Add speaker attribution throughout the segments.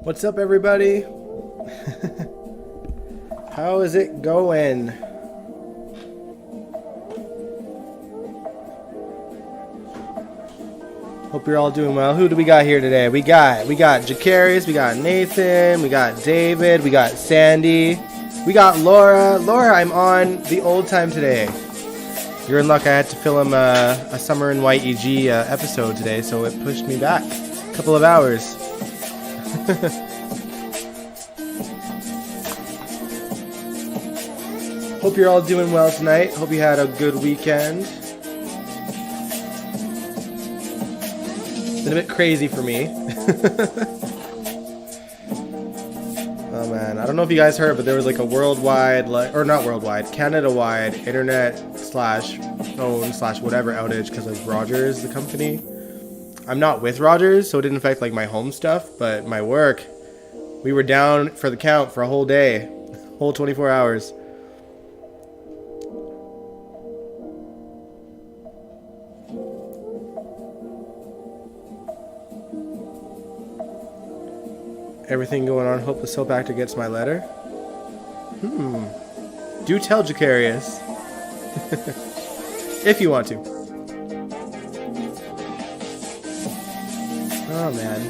Speaker 1: What's up, everybody? How is it going? Hope you're all doing well. Who do we got here today? We got Jacarius, we got Nathan, we got David, we got Sandy, we got Laura. Laura, I'm on the old time today. You're in luck. I had to film a Summer in White EG episode today, so it pushed me back a couple of hours. Hope you're all doing well tonight. Hope you had a good weekend. Been a bit crazy for me. Oh man, I don't know if you guys heard, but there was like a worldwide, or not worldwide, Canada-wide internet/phone/whatever outage because of Rogers, the company. I'm not with Rogers, so it didn't affect like my home stuff, but my work, we were down for the count for a whole day, whole 24 hours. Everything going on. Hope the soap actor gets my letter. Do tell Jacarius. If you want to. Oh man.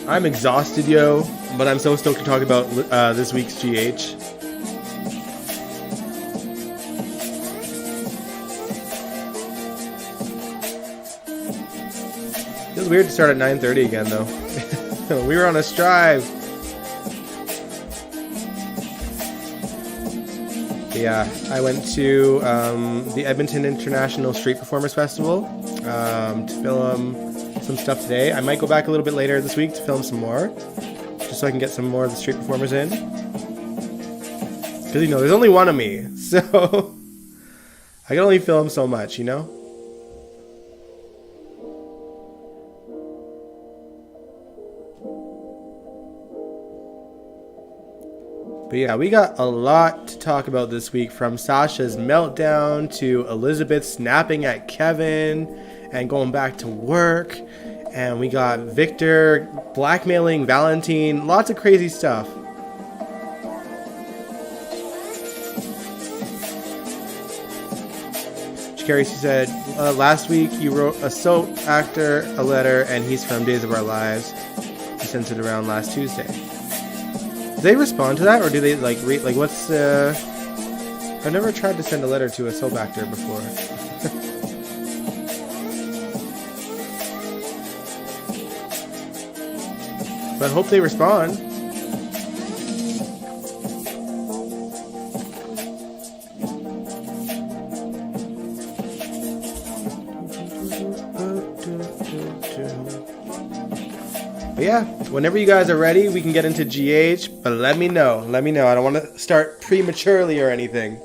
Speaker 1: I'm exhausted, yo. But I'm so stoked to talk about this week's GH. Feels weird to start at 9:30 again, though. We were on a strive. Yeah, I went to the Edmonton International Street Performers Festival to film some stuff today. I might go back a little bit later this week to film some more, just so I can get some more of the street performers in. Because, you know, there's only one of me, so I can only film so much, you know? But yeah, we got a lot to talk about this week, from Sasha's meltdown to Elizabeth snapping at Kevin and going back to work. And we got Victor blackmailing Valentine. Lots of crazy stuff. Carrie, she said, last week you wrote a soap actor a letter and he's from Days of Our Lives. He sent it around last Tuesday. Do they respond to that, or do they like read? Like, what's? I've never tried to send a letter to a soap actor before. But I hope they respond. But yeah, whenever you guys are ready, we can get into GH, but let me know. Let me know. I don't want to start prematurely or anything.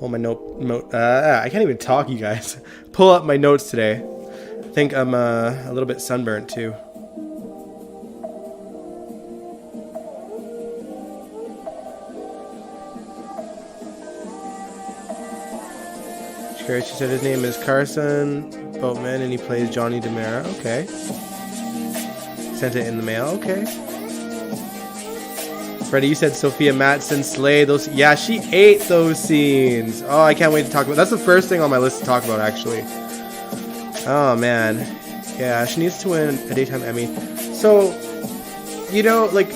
Speaker 1: Pull my I can't even talk, you guys. Pull up my notes today. I think I'm a little bit sunburnt too. She said his name is Carson Boatman and he plays Johnny DeMera. Okay. Sent it in the mail. Okay. Freddie, you said Sophia Matson slayed those. Yeah, she ate those scenes. Oh, I can't wait to talk about. That's the first thing on my list to talk about, actually. Oh man, yeah, she needs to win a daytime Emmy. So, you know, like,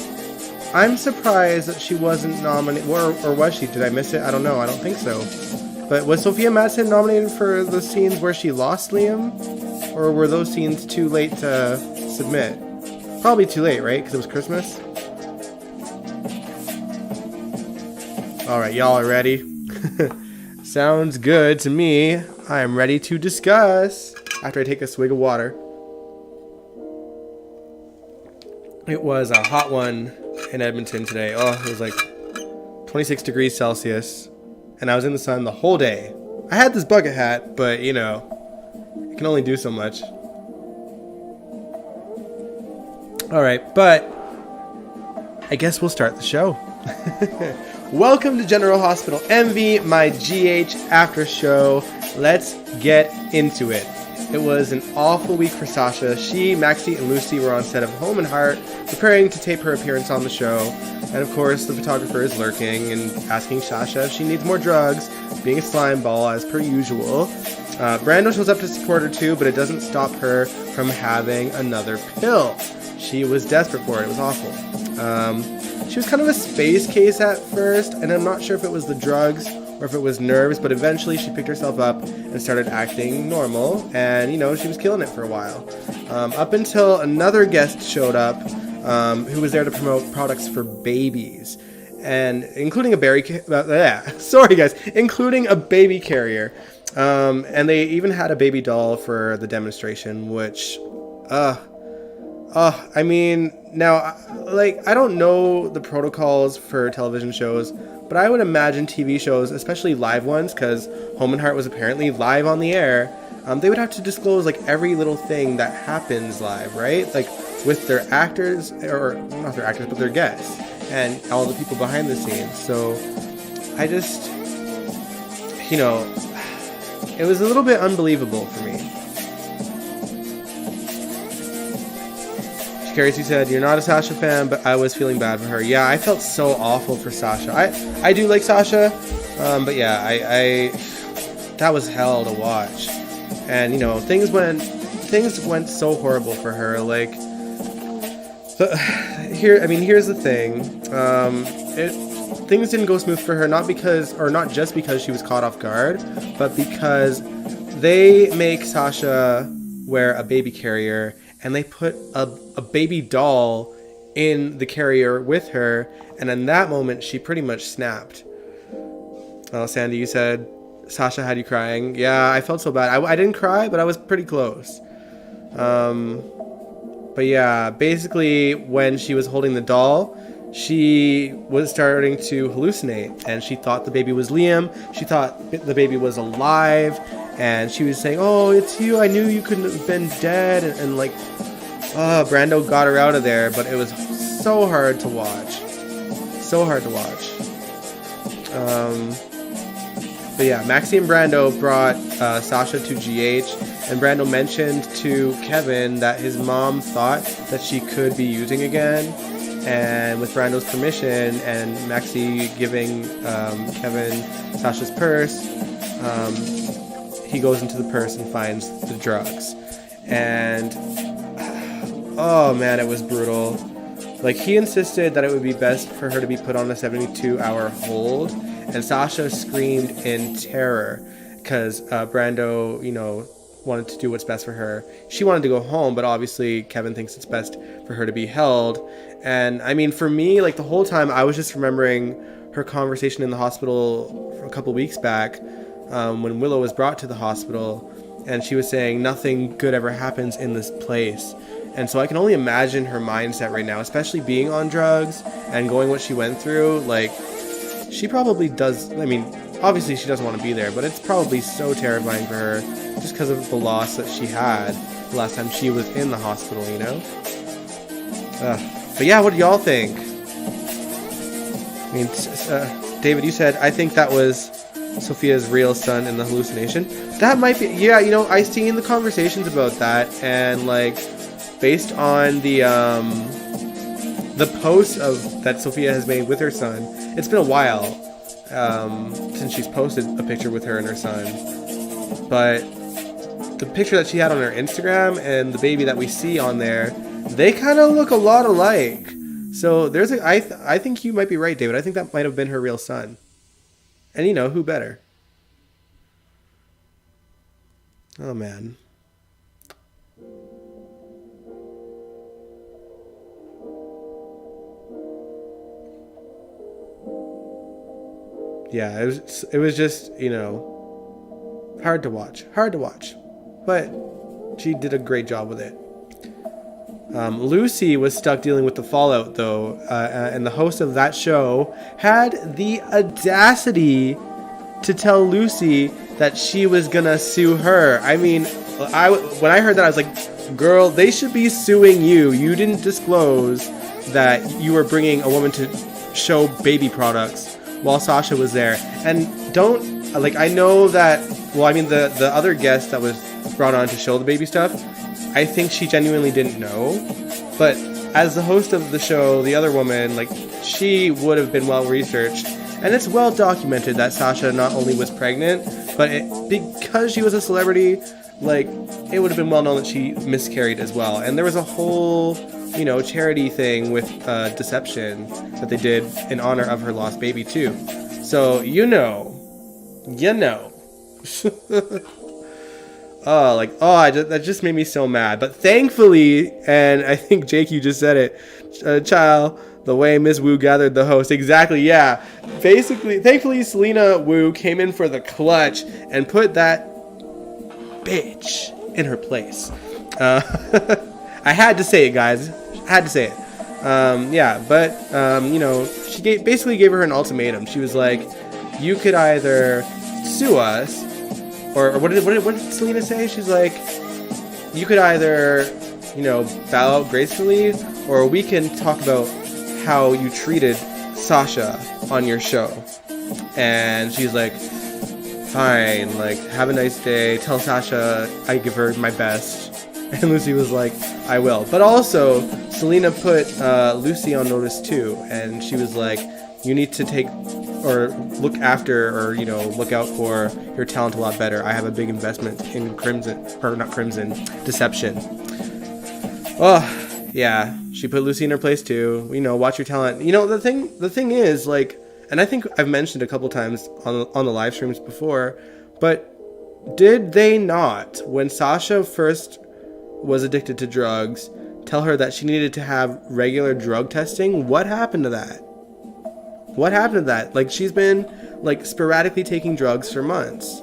Speaker 1: I'm surprised that she wasn't nominated, or was she? Did I miss it? I don't know. I don't think so. But was Sophia Matson nominated for the scenes where she lost Liam? Or were those scenes too late to submit? Probably too late, right? Because it was Christmas? Alright, y'all are ready? Sounds good to me. I am ready to discuss after I take a swig of water. It was a hot one in Edmonton today. Oh, it was like 26 degrees Celsius. And I was in the sun the whole day. I had this bucket hat, but, you know, it can only do so much. Alright, but I guess we'll start the show. Welcome to General Hospital MV, my GH after show. Let's get into it. It was an awful week for Sasha. She, Maxie, and Lucy were on set of Home and Heart, preparing to tape her appearance on the show. And of course, the photographer is lurking and asking Sasha if she needs more drugs, being a slime ball as per usual. Brando shows up to support her too, but it doesn't stop her from having another pill. She was desperate for it. It was awful. She was kind of a space case at first, and I'm not sure if it was the drugs or if it was nerves, but eventually she picked herself up and started acting normal, and, you know, she was killing it for a while. Up until another guest showed up, who was there to promote products for babies, and including a including a baby carrier. And they even had a baby doll for the demonstration, which, I mean, now, like, I don't know the protocols for television shows, but I would imagine TV shows, especially live ones, because Home and Heart was apparently live on the air, they would have to disclose, like, every little thing that happens live, right? Like, with their actors, or not their actors, but their guests, and all the people behind the scenes. So, I just, you know, it was a little bit unbelievable for me. Carrie said, "You're not a Sasha fan, but I was feeling bad for her." Yeah, I felt so awful for Sasha. I do like Sasha, but yeah, I that was hell to watch. And, you know, things went so horrible for her. Like, here's the thing. Things didn't go smooth for her, not just because she was caught off guard, but because they make Sasha wear a baby carrier, and they put a baby doll in the carrier with her, and in that moment, she pretty much snapped. Oh, Sandy, you said Sasha had you crying. Yeah, I felt so bad. I didn't cry, but I was pretty close. But yeah, basically, when she was holding the doll, she was starting to hallucinate, and she thought the baby was Liam. She thought the baby was alive, and she was saying, "Oh, it's you. I knew you couldn't have been dead." And like, Brando got her out of there, but it was so hard to watch. So hard to watch. But yeah, Maxie and Brando brought Sasha to GH, and Brando mentioned to Kevin that his mom thought that she could be using again, and with Brando's permission and Maxie giving Kevin Sasha's purse, he goes into the purse and finds the drugs. And oh man, it was brutal. Like, he insisted that it would be best for her to be put on a 72-hour hold, and Sasha screamed in terror because Brando, you know, wanted to do what's best for her. She wanted to go home, but obviously Kevin thinks it's best for her to be held. And I mean, for me, like, the whole time I was just remembering her conversation in the hospital a couple weeks back, when Willow was brought to the hospital, and she was saying nothing good ever happens in this place. And so I can only imagine her mindset right now, especially being on drugs and going what she went through. Like, she probably does, I mean, obviously she doesn't want to be there, but it's probably so terrifying for her just because of the loss that she had the last time she was in the hospital, you know? But yeah, what do y'all think? I mean, David, you said, "I think that was Sophia's real son in the hallucination." That might be, yeah, you know, I seen the conversations about that, and like, based on the posts that Sophia has made with her son, it's been a while since she's posted a picture with her and her son, but the picture that she had on her Instagram and the baby that we see on there, they kind of look a lot alike. So there's I think you might be right, David. I think that might have been her real son. And, you know, who better? Oh, man. Yeah, it was just, you know, hard to watch, but she did a great job with it. Lucy was stuck dealing with the fallout, though, and the host of that show had the audacity to tell Lucy that she was gonna sue her. I mean, when I heard that, I was like, girl, they should be suing you. You didn't disclose that you were bringing a woman to show baby products while Sasha was there. And don't, like, I know that, well, I mean, the other guest that was brought on to show the baby stuff. I think she genuinely didn't know, but as the host of the show, the other woman, like, she would have been well researched, and it's well documented that Sasha not only was pregnant, but because she was a celebrity, like, it would have been well known that she miscarried as well. And there was a whole, you know, charity thing with deception that they did in honor of her lost baby too. So that just made me so mad. But thankfully, and I think Jake, you just said it, child, the way Miss Wu gathered the host. Exactly, yeah. Basically, thankfully, Selena Wu came in for the clutch and put that bitch in her place. I had to say it, guys. I had to say it. You know, she basically gave her an ultimatum. She was like, you could either sue us, or what did Selena say? She's like, you could either, you know, bow out gracefully, or we can talk about how you treated Sasha on your show. And she's like, fine, like, have a nice day, tell Sasha I give her my best. And Lucy was like, I will. But also, Selena put Lucy on notice too, and she was like, you need to take or look after, or, you know, look out for your talent a lot better. I have a big investment in deception. Oh, yeah, she put Lucy in her place too. You know, watch your talent. You know, the thing is, like, and I think I've mentioned a couple times on the live streams before, but did they not, when Sasha first was addicted to drugs, tell her that she needed to have regular drug testing? What happened to that? Like, she's been, like, sporadically taking drugs for months.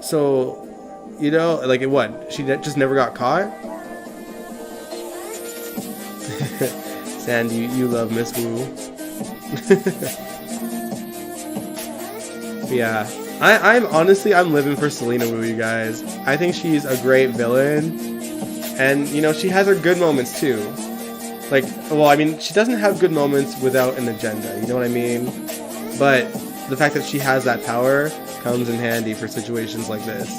Speaker 1: So, you know, like, what? She just never got caught? Sandy, you love Miss Wu. Yeah. I'm living for Selena Wu, you guys. I think she's a great villain. And, you know, she has her good moments, too. Like, well, I mean, she doesn't have good moments without an agenda, you know what I mean? But the fact that she has that power comes in handy for situations like this.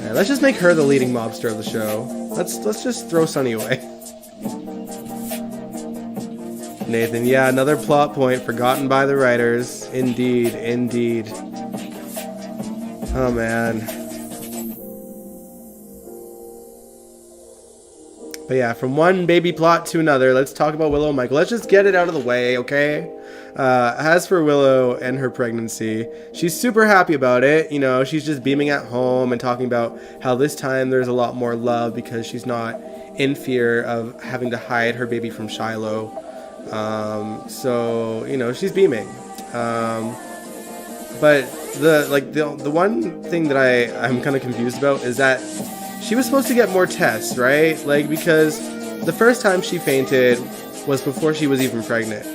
Speaker 1: Yeah, let's just make her the leading mobster of the show. Let's just throw Sunny away. Nathan, yeah, another plot point forgotten by the writers. Indeed. Oh, man. But yeah, from one baby plot to another, let's talk about Willow and Michael. Let's just get it out of the way, okay? As for Willow and her pregnancy, she's super happy about it. You know, she's just beaming at home and talking about how this time there's a lot more love because she's not in fear of having to hide her baby from Shiloh. So, you know, she's beaming. But the one thing that I'm kind of confused about is that she was supposed to get more tests, right? Like, because the first time she fainted was before she was even pregnant.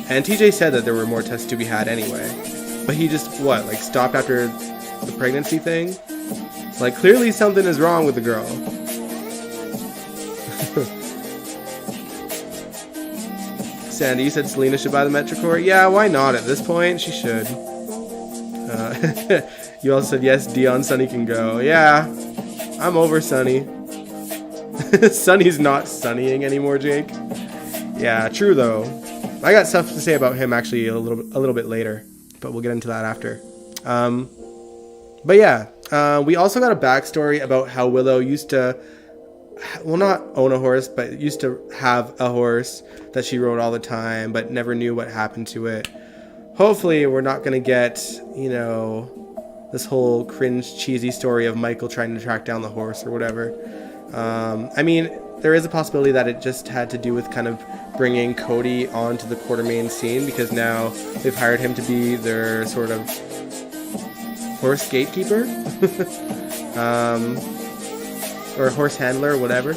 Speaker 1: And TJ said that there were more tests to be had anyway. But he just, stopped after the pregnancy thing? Like, clearly something is wrong with the girl. Sandy, you said Selena should buy the Metricore? Yeah, why not at this point? She should. You also said, yes, Dion, Sunny can go. Yeah. I'm over Sunny. Sunny's not sunnying anymore, Jake. Yeah, true though. I got stuff to say about him actually a little bit later, but we'll get into that after. But yeah, we also got a backstory about how Willow used to, well, not own a horse, but used to have a horse that she rode all the time, but never knew what happened to it. Hopefully, we're not gonna get, you know, this whole cringe, cheesy story of Michael trying to track down the horse or whatever. I mean, there is a possibility that it just had to do with kind of bringing Cody onto the Quartermain scene, because now they've hired him to be their sort of horse gatekeeper. Or horse handler, whatever.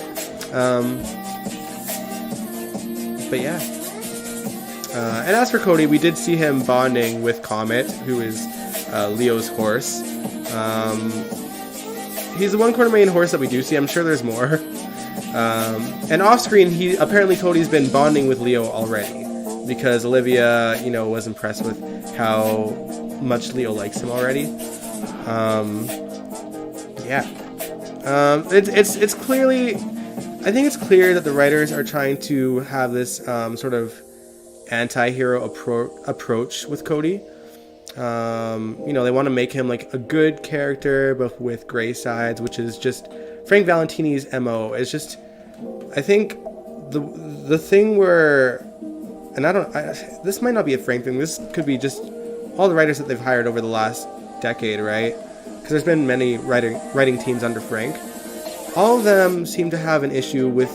Speaker 1: But yeah. And as for Cody, we did see him bonding with Comet, who is Leo's horse. He's the one Quartermain horse that we do see. I'm sure there's more. And off screen, Cody's been bonding with Leo already, because Olivia, you know, was impressed with how much Leo likes him already. yeah. It's clearly, I think it's clear that the writers are trying to have this sort of anti-hero approach with Cody. You know, they want to make him like a good character, but with gray sides, which is just Frank Valentini's MO. It's just, I think the thing where, and this might not be a Frank thing. This could be just all the writers that they've hired over the last decade, right? Because there's been many writing teams under Frank. All of them seem to have an issue with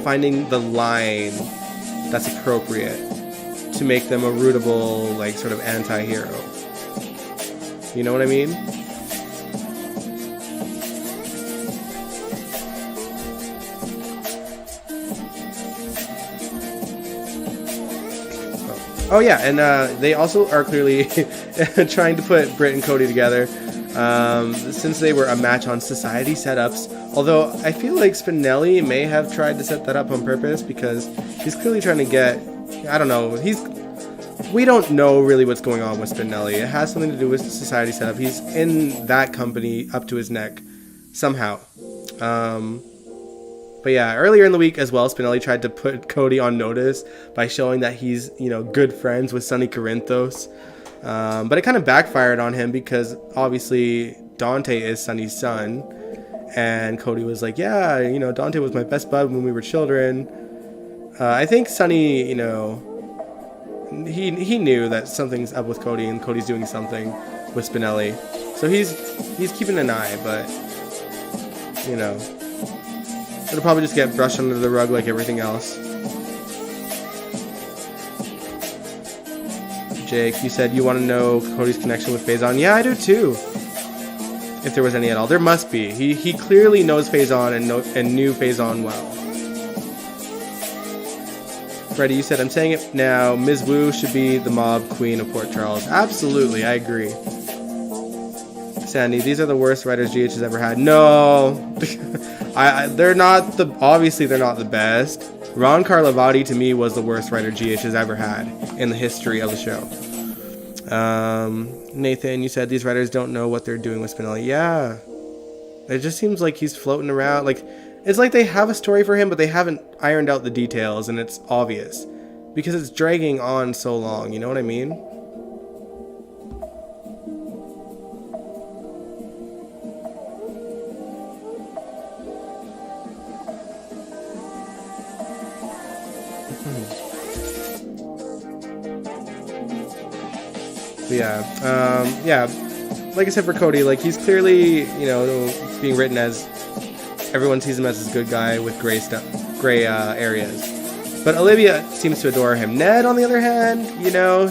Speaker 1: finding the line that's appropriate to make them a rootable, like, sort of anti-hero. You know what I mean? Oh yeah, and they also are clearly trying to put Britt and Cody together, since they were a match on Society setups. Although I feel like Spinelli may have tried to set that up on purpose, because he's clearly trying to get, I don't know, we don't know really what's going on with Spinelli. It has something to do with Society setup. He's in that company up to his neck somehow. But yeah, earlier in the week as well, Spinelli tried to put Cody on notice by showing that he's, you know, good friends with Sonny Corinthos. But it kind of backfired on him, because obviously Dante is Sonny's son. And Cody was like, yeah, you know, Dante was my best bud when we were children. I think Sonny, you know, he knew that something's up with Cody, and Cody's doing something with Spinelli. So he's keeping an eye, but, you know, it'll probably just get brushed under the rug like everything else. Jake, you said you want to know Cody's connection with Faison. Yeah, I do too. If there was any at all. There must be. He clearly knows Faison and knew Faison well. Freddie, you said, I'm saying it now, Ms. Wu should be the mob queen of Port Charles. Absolutely, I agree. Sandy, these are the worst writers GH has ever had. No, they're not obviously they're not the best. Ron Carlivati to me was the worst writer GH has ever had in the history of the show. Nathan, you said these writers don't know what they're doing with Spinelli. Yeah, it just seems like he's floating around. Like, it's like they have a story for him, but they haven't ironed out the details, and it's obvious because it's dragging on so long. You know what I mean? Yeah, like I said for Cody, like, he's clearly, you know, being written as, everyone sees him as this good guy with gray areas. But Olivia seems to adore him. Ned, on the other hand, you know,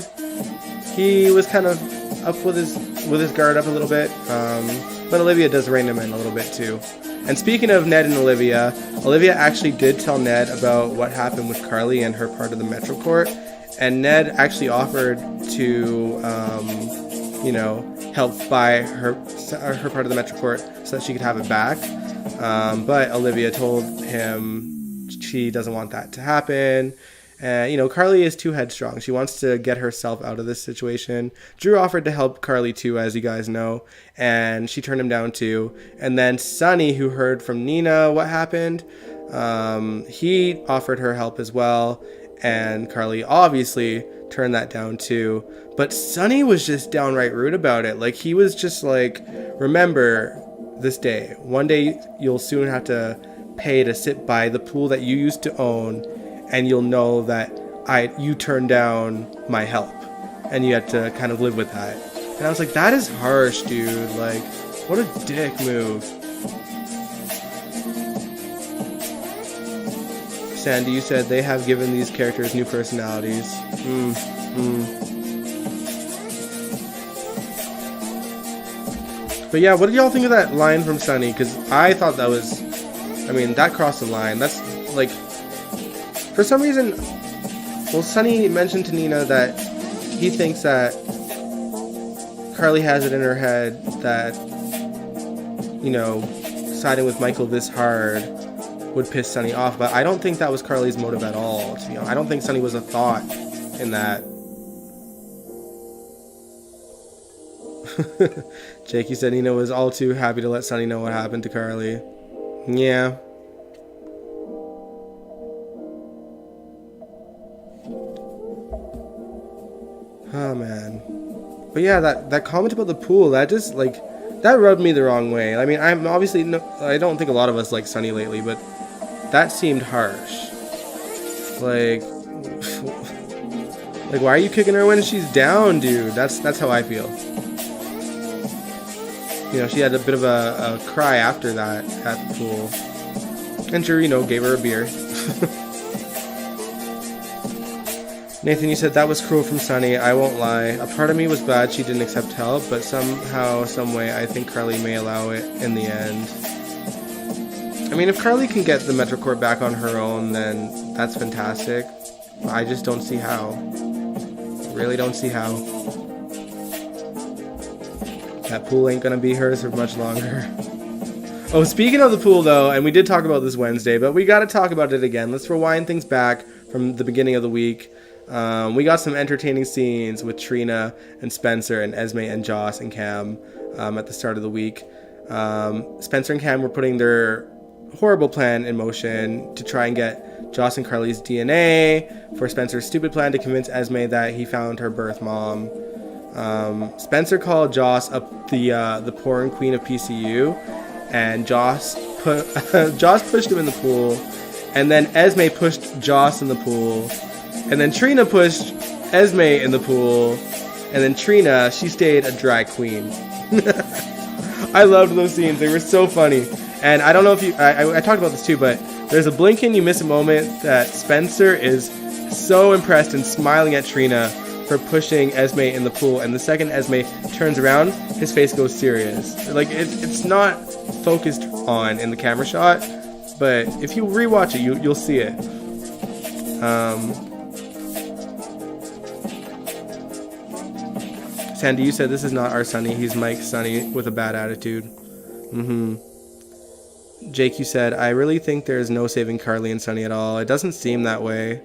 Speaker 1: he was kind of up with his guard up a little bit. But Olivia does rein him in a little bit too. And speaking of Ned and Olivia actually did tell Ned about what happened with Carly and her part of the Metro Court. And Ned actually offered to, you know, help buy her part of the Metro Court so that she could have it back. But Olivia told him she doesn't want that to happen. You know, Carly is too headstrong. She wants to get herself out of this situation. Drew offered to help Carly too, as you guys know, and she turned him down too. And then Sonny, who heard from Nina what happened, he offered her help as well. And Carly obviously turned that down too. But Sonny was just downright rude about it. Like, he was just like, remember this day. One day you'll soon have to pay to sit by the pool that you used to own, and you'll know that you turned down my help. And you had to kind of live with that. And I was like, that is harsh, dude. Like, what a dick move. Sandy, you said they have given these characters new personalities. But yeah, what did y'all think of that line from Sonny? Because I thought that was, I mean, that crossed the line. That's like, for some reason, well, Sonny mentioned to Nina that he thinks that Carly has it in her head that, you know, siding with Michael this hard would piss Sonny off, but I don't think that was Carly's motive at all. You know, I don't think Sonny was a thought in that. Jake, you said Nina was all too happy to let Sunny know what happened to Carly. Yeah. Oh, man. But yeah, that comment about the pool, that just, like, that rubbed me the wrong way. I mean, I'm obviously, I don't think a lot of us like Sunny lately, but that seemed harsh. Like, like, why are you kicking her when she's down, dude? That's how I feel. You know, she had a bit of a cry after that at the pool. And Drew, you know, gave her a beer. Nathan, you said that was cruel from Sunny. I won't lie. A part of me was glad she didn't accept help, but somehow, some way, I think Carly may allow it in the end. I mean, if Carly can get the Metro Court back on her own, then that's fantastic. I just don't see how. Really don't see how. That pool ain't gonna be hers for much longer. Oh, speaking of the pool, though, and we did talk about this Wednesday, but we gotta talk about it again. Let's rewind things back from the beginning of the week. We got some entertaining scenes with Trina and Spencer and Esme and Joss and Cam at the start of the week. Spencer and Cam were putting their horrible plan in motion to try and get Joss and Carly's DNA for Spencer's stupid plan to convince Esme that he found her birth mom. Spencer called Joss up the porn queen of PCU, and Joss pushed him in the pool, and then Esme pushed Joss in the pool. And then Trina pushed Esme in the pool. And then Trina, she stayed a drag queen. I loved those scenes. They were so funny. And I don't know if you... I talked about this too, but there's a blink and you miss a moment that Spencer is so impressed and smiling at Trina for pushing Esme in the pool. And the second Esme turns around, his face goes serious. Like, it's not focused on in the camera shot, but if you rewatch it, you'll see it. Sandy, you said this is not our Sunny. He's Mike's Sunny with a bad attitude. Jake, you said, I really think there's no saving Carly and Sunny at all. It doesn't seem that way.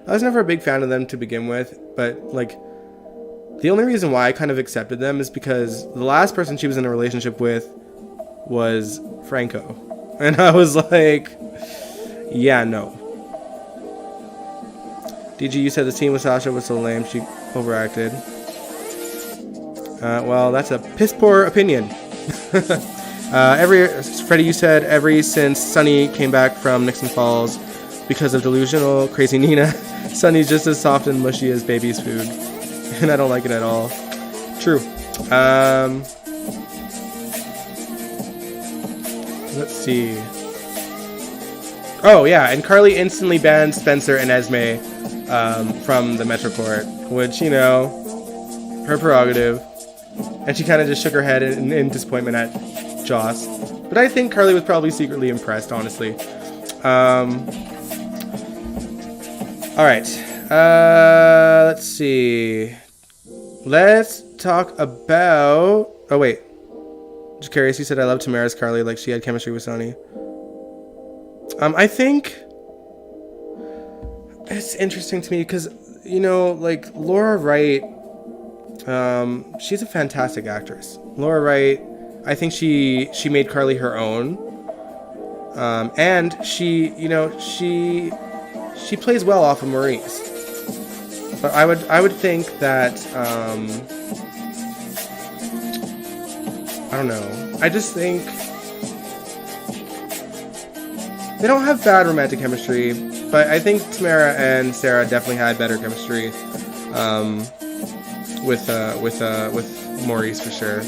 Speaker 1: I was never a big fan of them to begin with, but, like, the only reason why I kind of accepted them is because the last person she was in a relationship with was Franco. And I was like, yeah, no. DG, you said the scene with Sasha was so lame, she overacted. Well, that's a piss poor opinion. Freddie, you said since Sunny came back from Nixon Falls because of delusional crazy Nina, Sunny's just as soft and mushy as baby's food, and I don't like it at all. True. Let's see. Oh yeah, and Carly instantly banned Spencer and Esme from the Metro Court, which, you know, her prerogative. And she kind of just shook her head in disappointment at Joss. But I think Carly was probably secretly impressed, honestly. Alright. Let's see. Let's talk about... Oh, wait. Just curious, you said I love Tamara's Carly like she had chemistry with Sunny. I think... It's interesting to me because, you know, like, Laura Wright... she's a fantastic actress. Laura Wright, I think she made Carly her own. And she, you know, she plays well off of Maurice. But I would think that, I don't know. I just think they don't have bad romantic chemistry, but I think Tamara and Sarah definitely had better chemistry. With Maurice for sure.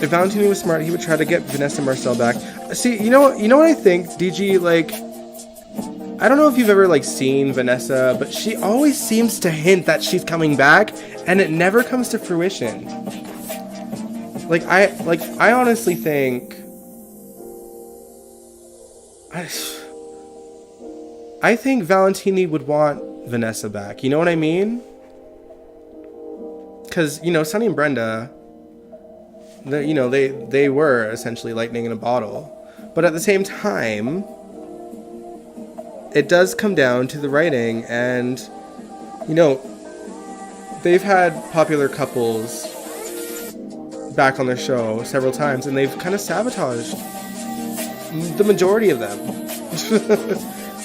Speaker 1: If Valentini was smart, he would try to get Vanessa Marcel back. See, you know what I think, DG, like, I don't know if you've ever, like, seen Vanessa, but she always seems to hint that she's coming back, and it never comes to fruition. I honestly think I think Valentini would want Vanessa back. You know what I mean? Because, you know, Sunny and Brenda, they were essentially lightning in a bottle. But at the same time, it does come down to the writing. And, you know, they've had popular couples back on their show several times, and they've kind of sabotaged the majority of them.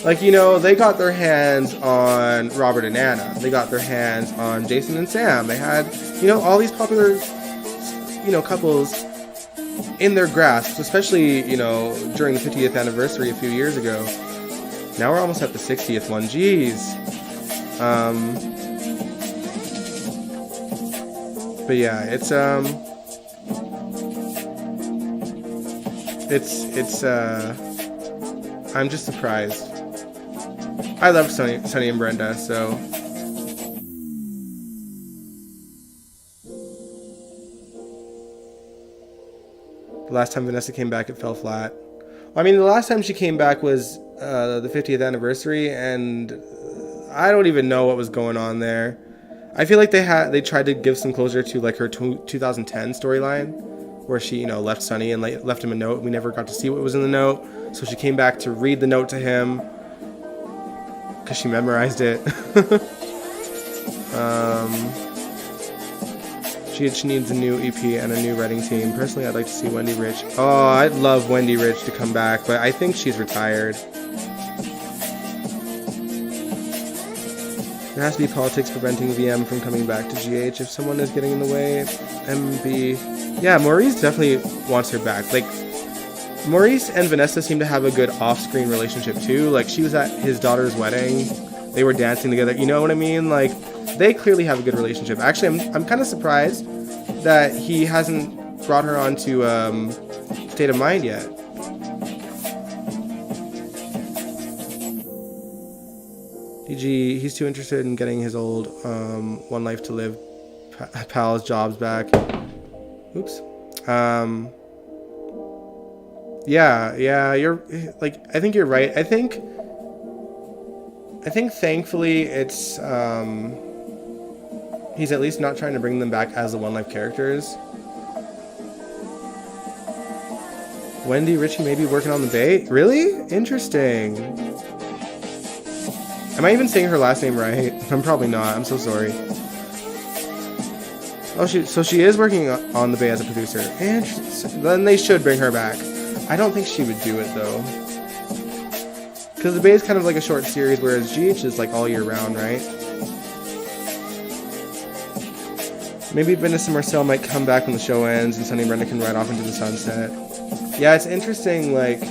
Speaker 1: Like, you know, they got their hands on Robert and Anna. They got their hands on Jason and Sam. They had, you know, all these popular, you know, couples in their grasp, especially, you know, during the 50th anniversary a few years ago. Now we're almost at the 60th one. Jeez. But yeah, it's I'm just surprised. I love Sonny and Brenda, so. The last time Vanessa came back, it fell flat. I mean, the last time she came back was the 50th anniversary, and I don't even know what was going on there. I feel like they tried to give some closure to like her 2010 storyline, where she, you know, left Sonny and left him a note. We never got to see what was in the note, so she came back to read the note to him because she memorized it. She needs a new EP and a new writing team. Personally, I'd like to see Wendy Rich. Oh, I'd love Wendy Rich to come back, but I think she's retired. There has to be politics preventing VM from coming back to GH. If someone is getting in the way, MB... Yeah, Maurice definitely wants her back. Like, Maurice and Vanessa seem to have a good off-screen relationship, too. Like, she was at his daughter's wedding. They were dancing together. You know what I mean? Like, they clearly have a good relationship. Actually, I'm kind of surprised that he hasn't brought her onto State of Mind yet. DG, he's too interested in getting his old One Life to Live pal's jobs back. Oops. Yeah, you're like, I think you're right. I think thankfully it's he's at least not trying to bring them back as the One Life characters. Wendy Ritchie may be working on the Bay. Really? Interesting. Am I even saying her last name right? I'm probably not. I'm so sorry. Oh, so she is working on the Bay as a producer. Interesting. Then they should bring her back. I don't think she would do it though, because the Bay is kind of like a short series, whereas GH is like all year round, right? Maybe Vanessa Marcel might come back when the show ends and Sonny and Brenda can ride off into the sunset. Yeah, it's interesting, like,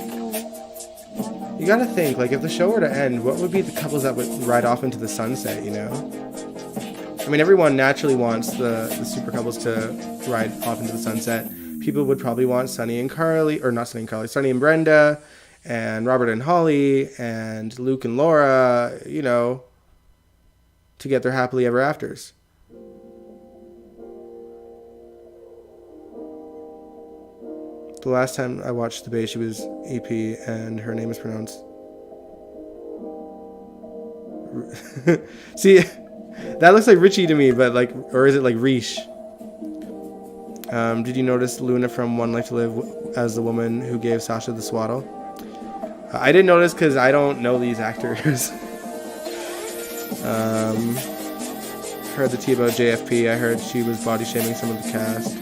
Speaker 1: you gotta think, like, if the show were to end, what would be the couples that would ride off into the sunset, you know? I mean, everyone naturally wants the super couples to ride off into the sunset. People would probably want Sonny and Carly, or not Sonny and Carly, Sonny and Brenda, and Robert and Holly, and Luke and Laura, you know, to get their happily ever afters. The last time I watched the Bay, she was EP, and her name is pronounced... See, that looks like Richie to me, but like, or is it like Riche? Did you notice Luna from One Life to Live as the woman who gave Sasha the swaddle? I didn't notice because I don't know these actors. Heard the tea about JFP. I heard she was body shaming some of the cast.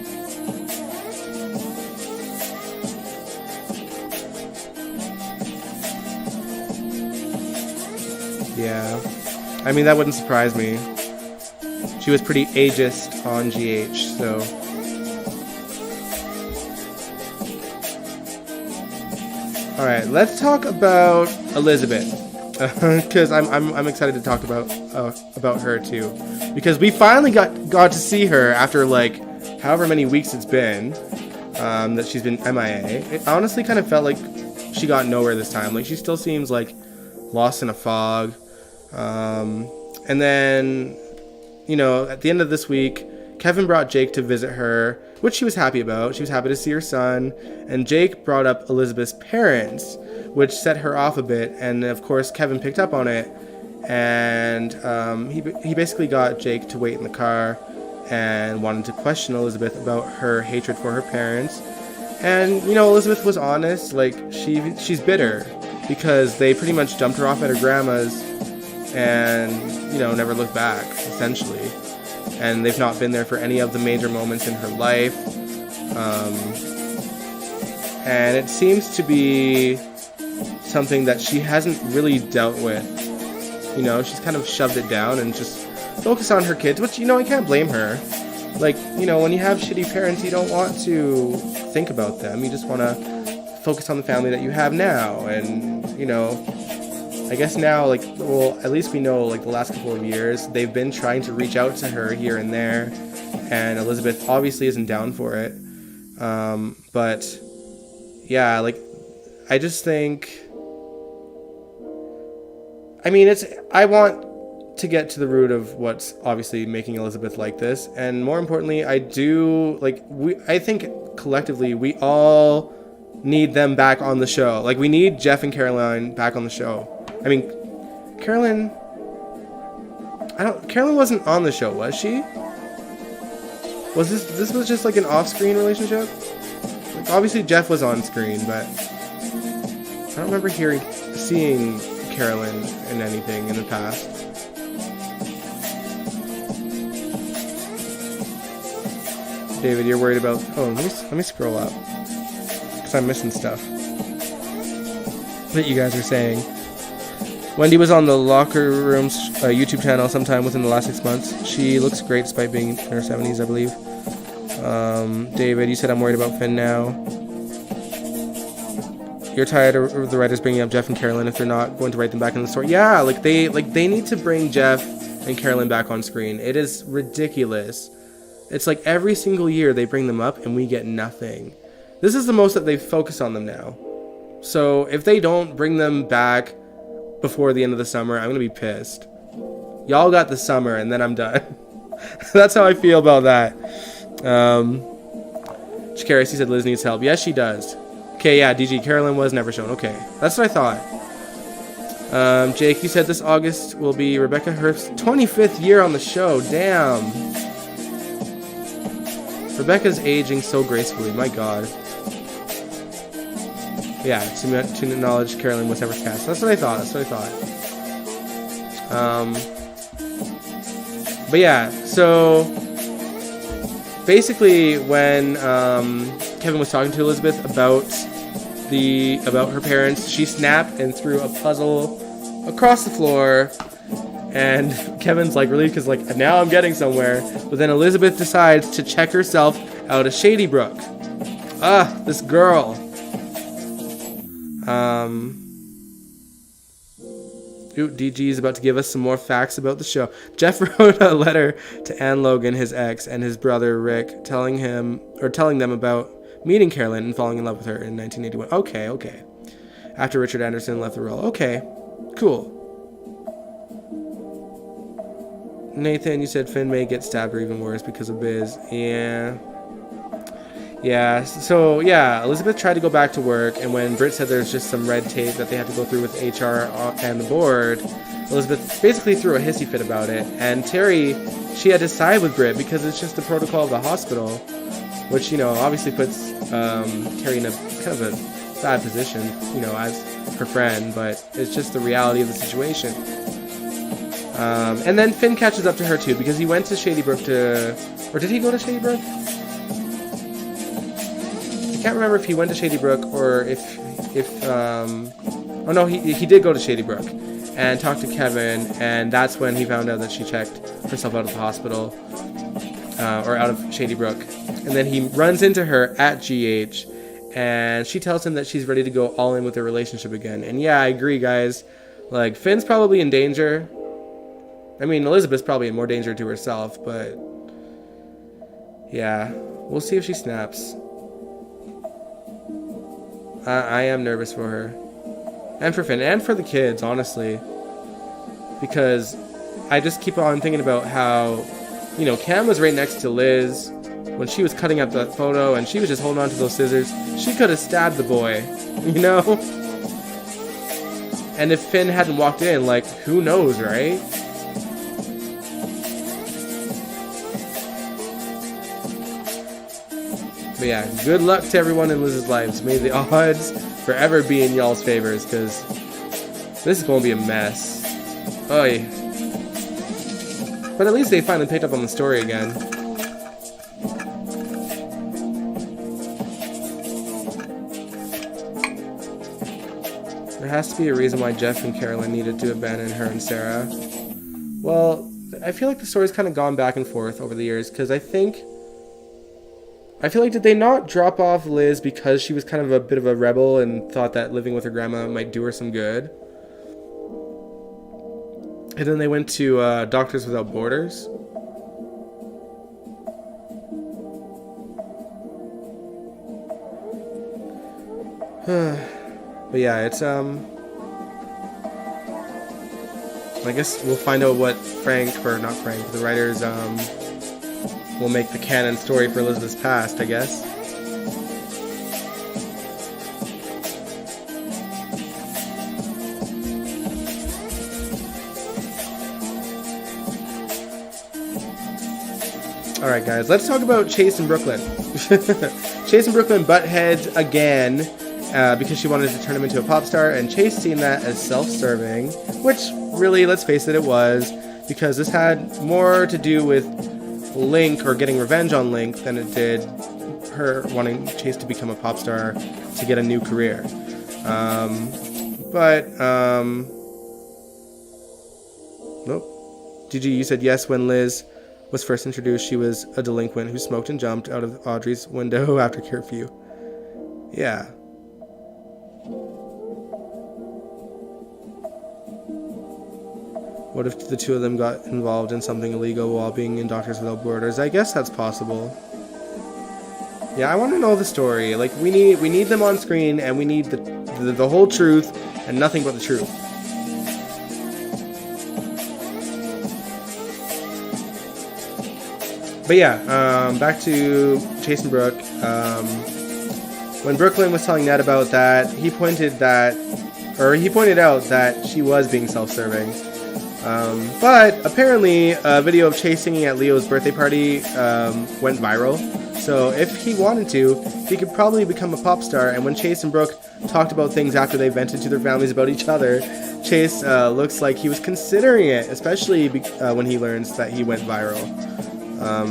Speaker 1: Yeah, I mean, that wouldn't surprise me. She was pretty ageist on GH, so. All right, let's talk about Elizabeth, because I'm excited to talk about her too, because we finally got to see her after like however many weeks it's been that she's been MIA. It honestly kind of felt like she got nowhere this time. Like, she still seems like lost in a fog. And then, you know, at the end of this week, Kevin brought Jake to visit her, which she was happy about. She was happy to see her son. And Jake brought up Elizabeth's parents, which set her off a bit. And of course, Kevin picked up on it. And he basically got Jake to wait in the car and wanted to question Elizabeth about her hatred for her parents. And, you know, Elizabeth was honest. Like, she's bitter because they pretty much dumped her off at her grandma's and, you know, never looked back, essentially. and they've not been there for any of the major moments in her life. And it seems to be something that she hasn't really dealt with. You know, she's kind of shoved it down and just focused on her kids, which, you know, I can't blame her. Like, you know, when you have shitty parents, you don't want to think about them. You just want to focus on the family that you have now. And, you know, I guess now, like, well, at least we know, like, the last couple of years, they've been trying to reach out to her here and there. And Elizabeth obviously isn't down for it. But, yeah, like, I just think... I mean, I want to get to the root of what's obviously making Elizabeth like this, and more importantly, I think collectively we all need them back on the show. Like, we need Jeff and Caroline back on the show. I mean, Carolyn wasn't on the show, was she? Was this was just like an off-screen relationship? Like, obviously Jeff was on screen, but I don't remember seeing Carolyn in anything in the past. David, you're worried about... Oh, let me scroll up, because I'm missing stuff that you guys are saying. Wendy was on the Locker Room's YouTube channel sometime within the last 6 months. She looks great despite being in her 70s, I believe. David, you said I'm worried about Finn now. You're tired of the writers bringing up Jeff and Carolyn if they're not going to write them back in the story. Yeah, they need to bring Jeff and Carolyn back on screen. It is ridiculous. It's like every single year they bring them up and we get nothing. This is the most that they've focused on them now. So if they don't bring them back before the end of the summer, I'm going to be pissed. Y'all got the summer and then I'm done. That's how I feel about that. Shakira, she said Liz needs help. Yes, she does. Okay, yeah, DG, Carolyn was never shown. Okay, that's what I thought. Jake, you said this August will be Rebecca Hurst's 25th year on the show. Damn. Rebecca's aging so gracefully. My God. Yeah, to acknowledge Carolyn was never cast. That's what I thought. But yeah, so basically when Kevin was talking to Elizabeth about her parents, she snapped and threw a puzzle across the floor, and Kevin's like relieved because like now I'm getting somewhere. But then Elizabeth decides to check herself out of Shady Brook. This girl. DG is about to give us some more facts about the show. Jeff wrote a letter to Ann Logan, his ex, and his brother Rick, telling them about meeting Carolyn and falling in love with her in 1981. Okay. After Richard Anderson left the role. Okay, cool. Nathan, you said Finn may get stabbed or even worse because of Biz. Yeah, so yeah, Elizabeth tried to go back to work, and when Britt said there's just some red tape that they have to go through with HR and the board, Elizabeth basically threw a hissy fit about it, and Terry, she had to side with Britt because it's just the protocol of the hospital, which, you know, obviously puts Terry in a kind of a bad position, you know, as her friend, but it's just the reality of the situation. And then Finn catches up to her too, because he went to Shady Brook or did he go to Shady Brook? I can't remember if he went to Shady Brook or oh no, he did go to Shady Brook and talk to Kevin, and that's when he found out that she checked herself out of the hospital, or out of Shady Brook. And then he runs into her at GH, and she tells him that she's ready to go all in with their relationship again. And yeah, I agree, guys. Like, Finn's probably in danger. I mean, Elizabeth's probably in more danger to herself, but yeah, we'll see if she snaps. I am nervous for her. And for Finn. And for the kids, honestly. Because I just keep on thinking about how, you know, Cam was right next to Liz when she was cutting up that photo, and she was just holding on to those scissors. She could have stabbed the boy, you know? And if Finn hadn't walked in, like, who knows, right? But yeah, good luck to everyone in Liz's lives. May the odds forever be in y'all's favors, because this is going to be a mess. Oy. But at least they finally picked up on the story again. There has to be a reason why Jeff and Carolyn needed to abandon her and Sarah. Well, I feel like the story's kind of gone back and forth over the years, because I feel like, did they not drop off Liz because she was kind of a bit of a rebel and thought that living with her grandma might do her some good? And then they went to Doctors Without Borders. But yeah, it's I guess we'll find out what the writers will make the canon story for Elizabeth's past, I guess. Alright guys, let's talk about Chase and Brooklyn. Chase and Brooklyn butt heads again because she wanted to turn him into a pop star, and Chase seen that as self-serving, which really, let's face it, it was, because this had more to do with Link, or getting revenge on Link, than it did her wanting Chase to become a pop star to get a new career. Nope. GG, you said yes when Liz was first introduced. She was a delinquent who smoked and jumped out of Audrey's window after curfew. Yeah. What if the two of them got involved in something illegal while being in Doctors Without Borders? I guess that's possible. Yeah, I want to know the story. Like, we need them on screen, and we need the whole truth and nothing but the truth. But yeah, back to Chase and Brooke. When Brooklyn was telling Ned about that, he pointed out that she was being self-serving. But apparently a video of Chase singing at Leo's birthday party went viral. So if he wanted to, he could probably become a pop star. And when Chase and Brooke talked about things after they vented to their families about each other, Chase looks like he was considering it, especially when he learns that he went viral.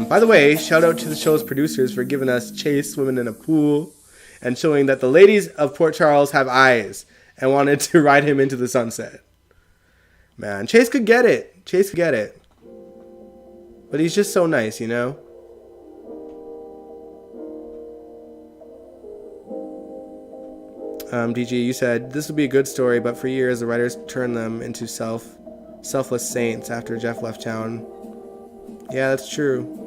Speaker 1: By the way, shout out to the show's producers for giving us Chase swimming in a pool and showing that the ladies of Port Charles have eyes and wanted to ride him into the sunset. Man, Chase could get it. Chase could get it. But he's just so nice, you know? DG, you said, this would be a good story, but for years the writers turned them into selfless saints after Jeff left town. Yeah, that's true.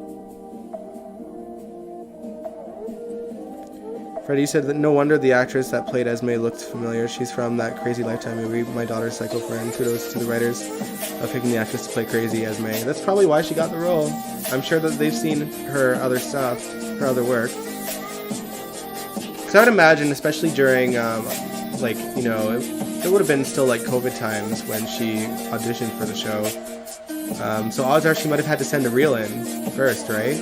Speaker 1: Freddie, you said that no wonder the actress that played Esme looked familiar. She's from that Crazy Lifetime movie, My Daughter's Psycho Friend. Kudos to the writers of picking the actress to play Crazy Esme. That's probably why she got the role. I'm sure that they've seen her other stuff, her other work. Because I would imagine, especially during, there would have been still like COVID times when she auditioned for the show. So odds are she might have had to send a reel in first, right?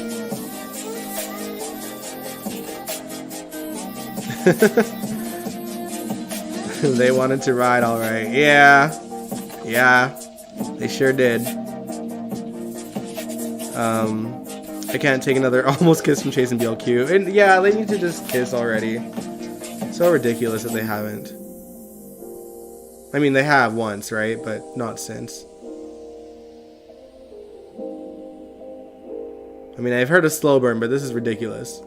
Speaker 1: They wanted to ride, alright. Yeah, they sure did. I can't take another almost kiss from Chase and BLQ. And yeah, they need to just kiss already. So ridiculous that they haven't. I mean, they have once, right? But not since. I mean, I've heard of slow burn, but this is ridiculous.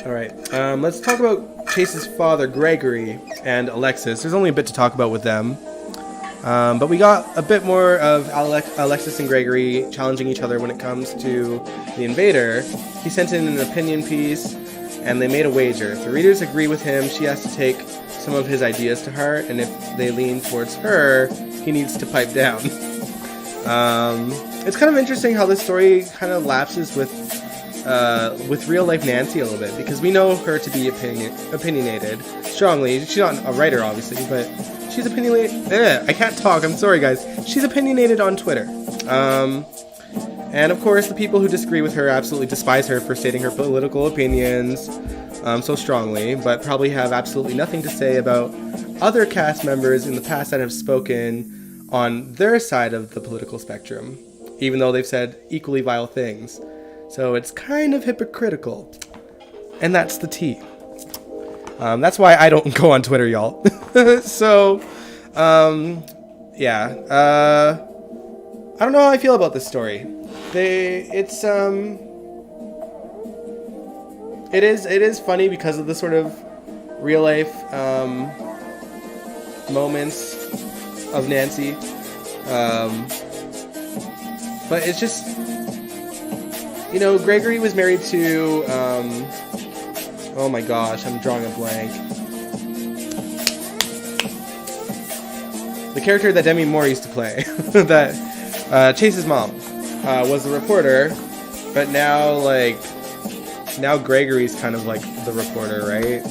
Speaker 1: Alright, let's talk about Chase's father, Gregory, and Alexis. There's only a bit to talk about with them. But we got a bit more of Alexis and Gregory challenging each other when it comes to the invader. He sent in an opinion piece, and they made a wager. If the readers agree with him, she has to take some of his ideas to heart, and if they lean towards her, he needs to pipe down. It's kind of interesting how this story kind of lapses with real life Nancy a little bit, because we know her to be opinionated strongly. She's not a writer, obviously, but she's opinionated. I can't talk. I'm sorry, guys. She's opinionated on Twitter. And of course, the people who disagree with her absolutely despise her for stating her political opinions so strongly, but probably have absolutely nothing to say about other cast members in the past that have spoken on their side of the political spectrum, even though they've said equally vile things. So it's kind of hypocritical. And that's the tea. That's why I don't go on Twitter, y'all. So, yeah. I don't know how I feel about this story. It is funny because of the sort of real life moments of Nancy. But it's just, you know, Gregory was married to, oh my gosh, I'm drawing a blank. The character that Demi Moore used to play, that Chase's mom, was the reporter, but now Gregory's kind of like the reporter, right?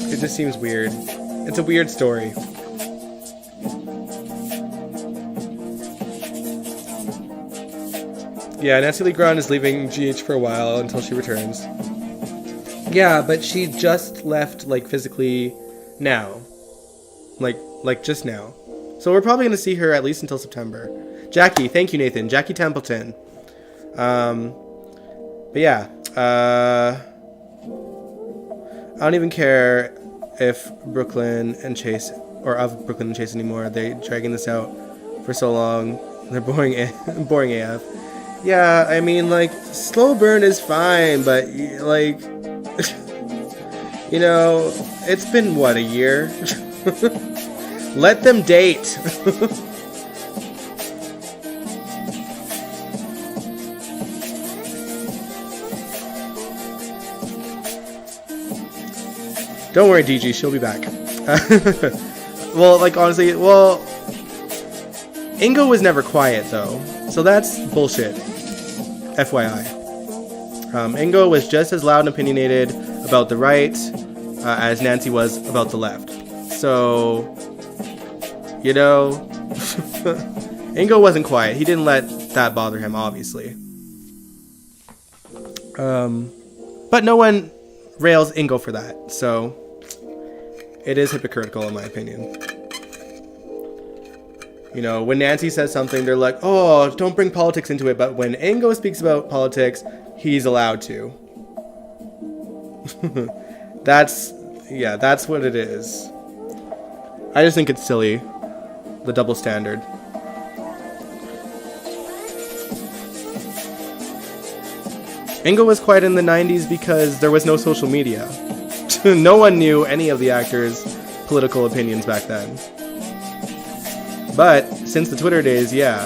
Speaker 1: It just seems weird. It's a weird story. Yeah, Nancy Lee Grahn is leaving GH for a while until she returns. Yeah, but she just left, like, physically now. Like just now. So we're probably going to see her at least until September. Jackie, thank you, Nathan. Jackie Templeton. But yeah, I don't even care if Brooklyn and Chase, or of Brooklyn and Chase anymore. They're dragging this out for so long. They're boring AF. Yeah, I mean, like, slow burn is fine, but, like, you know, it's been, what, a year? Let them date. Don't worry, DG, she'll be back. Well, like, honestly, well, Ingo was never quiet, though. So that's bullshit. FYI. Ingo was just as loud and opinionated about the right as Nancy was about the left. So, you know, Ingo wasn't quiet. He didn't let that bother him, obviously. But no one rails Ingo for that. So, it is hypocritical in my opinion. You know, when Nancy says something, they're like, oh, don't bring politics into it. But when Ingo speaks about politics, he's allowed to. That's what it is. I just think it's silly. The double standard. Ingo was quiet in the 90s because there was no social media. No one knew any of the actors' political opinions back then. But since the Twitter days, yeah.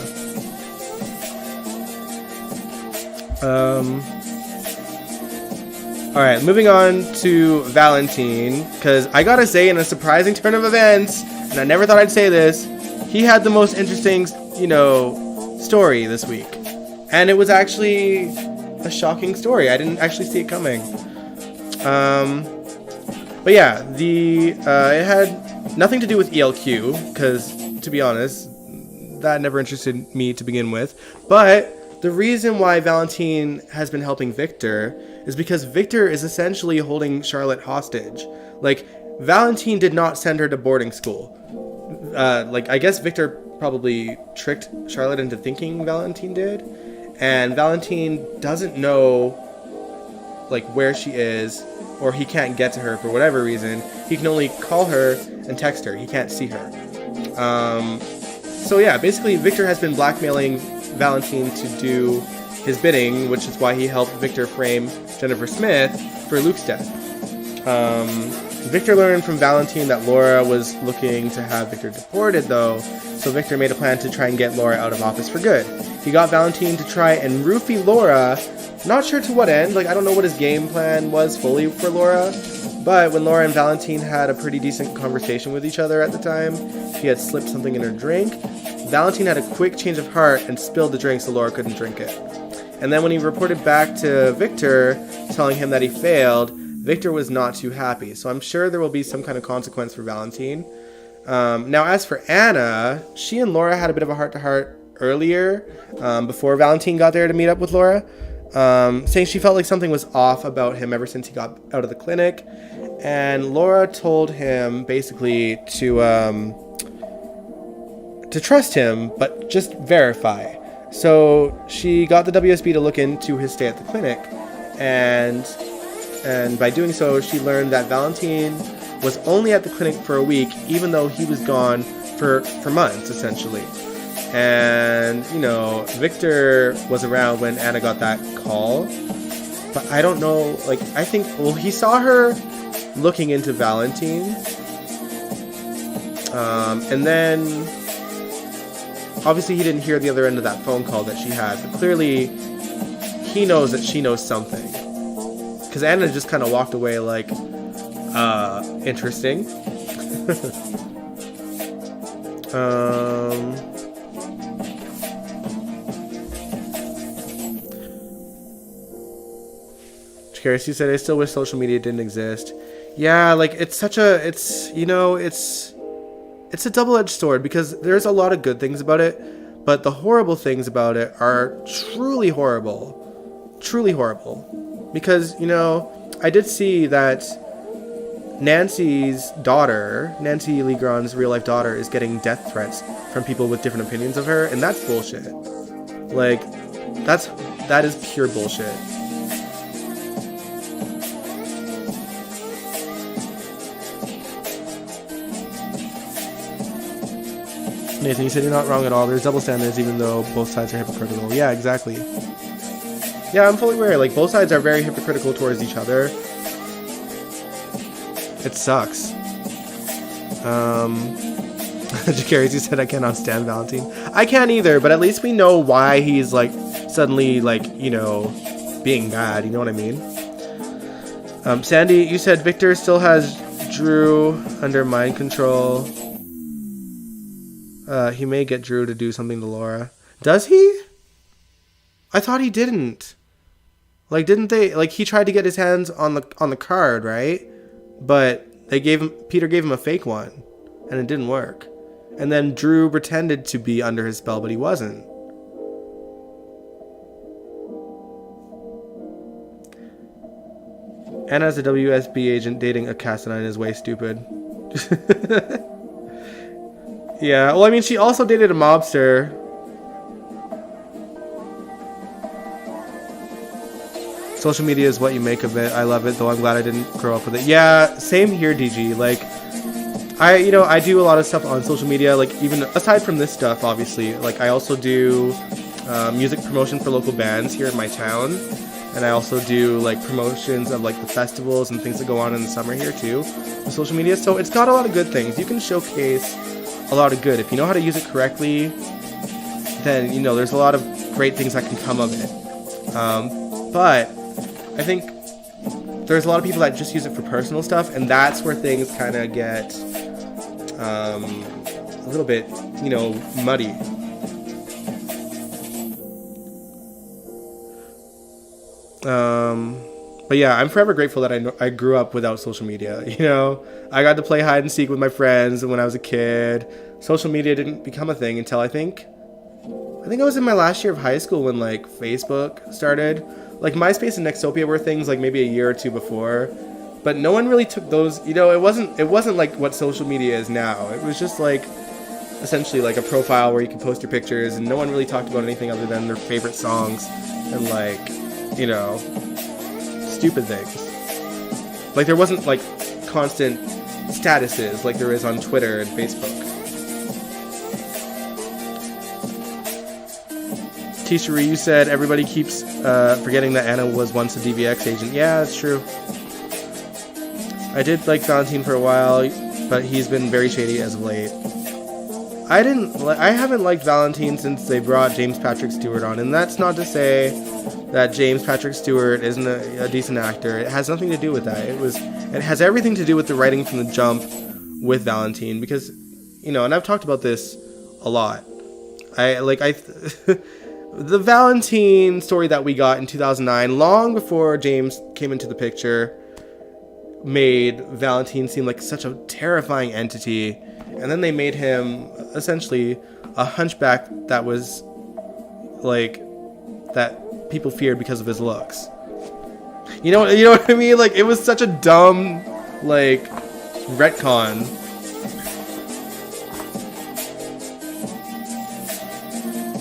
Speaker 1: Alright, moving on to Valentine, because I gotta say, in a surprising turn of events, and I never thought I'd say this, he had the most interesting, you know, story this week. And it was actually a shocking story. I didn't actually see it coming. But yeah, it had nothing to do with ELQ, because, to be honest, that never interested me to begin with. But the reason why Valentine has been helping Victor is because Victor is essentially holding Charlotte hostage. Like, Valentine did not send her to boarding school. I guess Victor probably tricked Charlotte into thinking Valentine did. And Valentine doesn't know, like, where she is, or he can't get to her for whatever reason. He can only call her and text her. He can't see her. So yeah, basically Victor has been blackmailing Valentine to do his bidding, which is why he helped Victor frame Jennifer Smith for Luke's death. Victor learned from Valentine that Laura was looking to have Victor deported, though, so Victor made a plan to try and get Laura out of office for good. He got Valentine to try and roofie Laura, not sure to what end, like, I don't know what his game plan was fully for Laura, but when Laura and Valentine had a pretty decent conversation with each other at the time, she had slipped something in her drink. Valentine had a quick change of heart and spilled the drink so Laura couldn't drink it. And then when he reported back to Victor, telling him that he failed, Victor was not too happy. So I'm sure there will be some kind of consequence for Valentine. Now, as for Anna, she and Laura had a bit of a heart-to-heart earlier, before Valentine got there to meet up with Laura. saying she felt like something was off about him ever since he got out of the clinic. And Laura told him basically to trust him, but just verify. So she got the WSB to look into his stay at the clinic, and by doing so, she learned that Valentine was only at the clinic for a week, even though he was gone for months, essentially. And, you know, Victor was around when Anna got that call, but I don't know, like, I think, well, he saw her looking into Valentine, and then obviously he didn't hear the other end of that phone call that she had, but clearly he knows that she knows something, because Anna just kind of walked away like, interesting. She said, I still wish social media didn't exist. Yeah, like, it's a double-edged sword, because there's a lot of good things about it, but the horrible things about it are truly horrible. Truly horrible. Because, you know, I did see that Nancy's daughter, Nancy Legrand's real-life daughter, is getting death threats from people with different opinions of her, and that's bullshit. Like, that is pure bullshit. Nathan, you said you're not wrong at all. There's double standards even though both sides are hypocritical. Yeah, exactly. Yeah, I'm fully aware. Like, both sides are very hypocritical towards each other. It sucks. Jacaris, you said I cannot stand Valentine. I can't either, but at least we know why he's, like, suddenly, like, you know, being bad. You know what I mean? Sandy, you said Victor still has Drew under mind control. He may get Drew to do something to Laura. Does he? I thought he didn't. Like, didn't they? Like, he tried to get his hands on the card, right? But Peter gave him a fake one, and it didn't work. And then Drew pretended to be under his spell, but he wasn't. And as a WSB agent, dating a Cassadine is way stupid. Yeah, well, I mean, she also dated a mobster. Social media is what you make of it. I love it, though I'm glad I didn't grow up with it. Yeah, same here, DG. Like, I do a lot of stuff on social media, like, even aside from this stuff, obviously. Like, I also do music promotion for local bands here in my town. And I also do, like, promotions of, like, the festivals and things that go on in the summer here, too, with social media. So it's got a lot of good things. You can showcase a lot of good. If you know how to use it correctly, then, you know, there's a lot of great things that can come of it. But I think there's a lot of people that just use it for personal stuff, and that's where things kind of get a little bit, you know, muddy. But yeah, I'm forever grateful that I grew up without social media. You know, I got to play hide and seek with my friends when I was a kid. Social media didn't become a thing until I think I was in my last year of high school when, like, Facebook started. Like, MySpace and Nextopia were things, like, maybe a year or two before, but no one really took those. You know, it wasn't like what social media is now. It was just, like, essentially like a profile where you could post your pictures, and no one really talked about anything other than their favorite songs and, like, you know, stupid things. Like, there wasn't, like, constant statuses like there is on Twitter and Facebook. T-Cherie, you said everybody keeps forgetting that Anna was once a DVX agent. Yeah, that's true. I did like Valentine for a while, but he's been very shady as of late. I haven't liked Valentine since they brought James Patrick Stewart on, and that's not to say that James Patrick Stewart isn't a decent actor. It has nothing to do with that. It has everything to do with the writing from the jump with Valentine, because, you know, and I've talked about this a lot. The Valentine story that we got in 2009, long before James came into the picture, made Valentine seem like such a terrifying entity, and then they made him essentially a hunchback that was like that people feared because of his looks. You know what I mean? Like, it was such a dumb, like, retcon.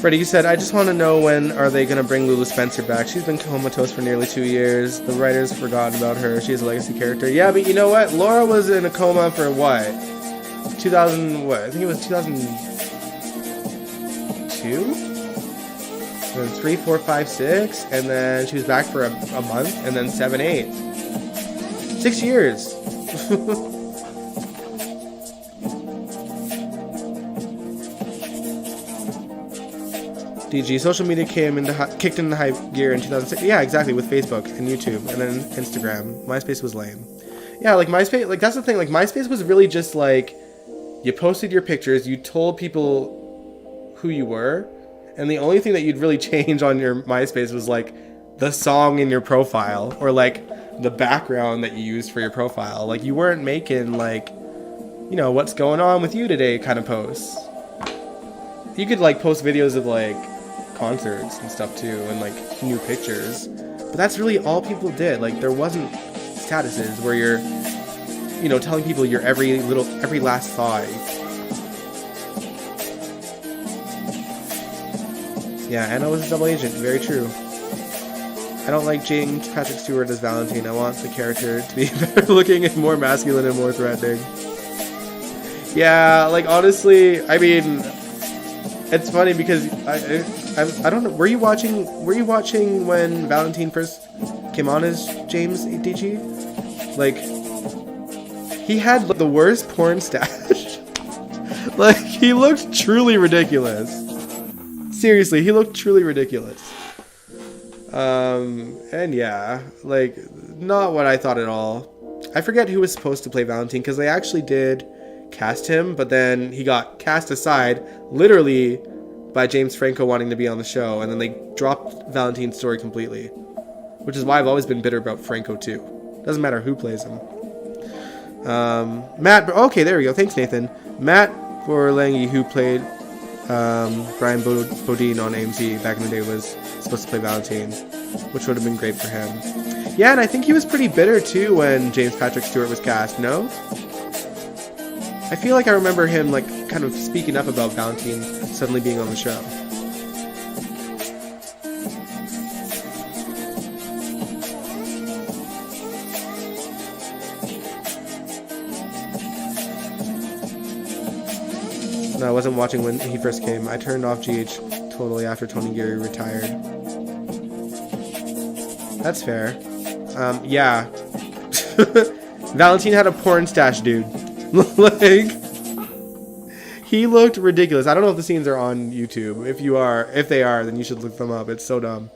Speaker 1: Freddie said, I just want to know when are they going to bring Lulu Spencer back. She's been comatose for nearly 2 years. The writers forgot about her. She's a legacy character. Yeah, but you know what? Laura was in a coma for what? 2000, what? I think it was 2002? And then 3, 4, 5, 6, and then she was back for a month, and then 7, 8. 6 years. DG, social media kicked into high gear in 2006. Yeah, exactly, with Facebook and YouTube, and then Instagram. MySpace was lame. Yeah, like MySpace, like that's the thing. Like MySpace was really just like you posted your pictures, you told people who you were. And the only thing that you'd really change on your MySpace was like the song in your profile or like the background that you used for your profile. Like you weren't making like, you know, what's going on with you today kind of posts. You could like post videos of like concerts and stuff too and like new pictures. But that's really all people did. Like there wasn't statuses where you're, you know, telling people your every last thought. Yeah, Anna was a double agent. Very true. I don't like James Patrick Stewart as Valentine. I want the character to be better looking and more masculine and more threatening. Yeah, like honestly, I mean, it's funny because I don't know. Were you watching when Valentine first came on as James DG? Like, he had the worst porn stash. Like, he looked truly ridiculous. Seriously, he looked truly ridiculous. And yeah, like, not what I thought at all. I forget who was supposed to play Valentine, because they actually did cast him, but then he got cast aside, literally, by James Franco wanting to be on the show, and then they dropped Valentine's story completely. Which is why I've always been bitter about Franco, too. Doesn't matter who plays him. Matt, okay, there we go. Thanks, Nathan. Matt Borlangi, who played Brian Bodine on AMC back in the day, was supposed to play Valentine, which would have been great for him. Yeah, and I think he was pretty bitter too when James Patrick Stewart was cast, no? I feel like I remember him like kind of speaking up about Valentine suddenly being on the show. No, I wasn't watching when he first came. I turned off GH totally after Tony Geary retired. That's fair. Yeah. Valentine had a porn stash, dude. Like, he looked ridiculous. I don't know if the scenes are on YouTube. If they are, then you should look them up. It's so dumb.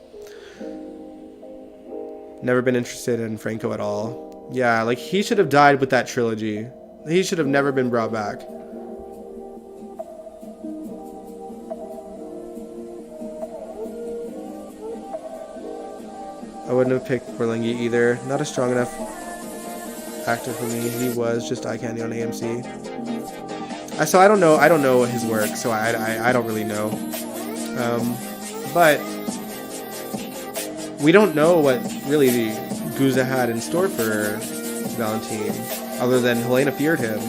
Speaker 1: Never been interested in Franco at all. Yeah, like, he should have died with that trilogy. He should have never been brought back. I wouldn't have picked Borlangi either. Not a strong enough actor for me. He was just eye candy on AMC. So I don't know his work, so I don't really know. But we don't know what really Guza had in store for Valentine, other than Helena feared him.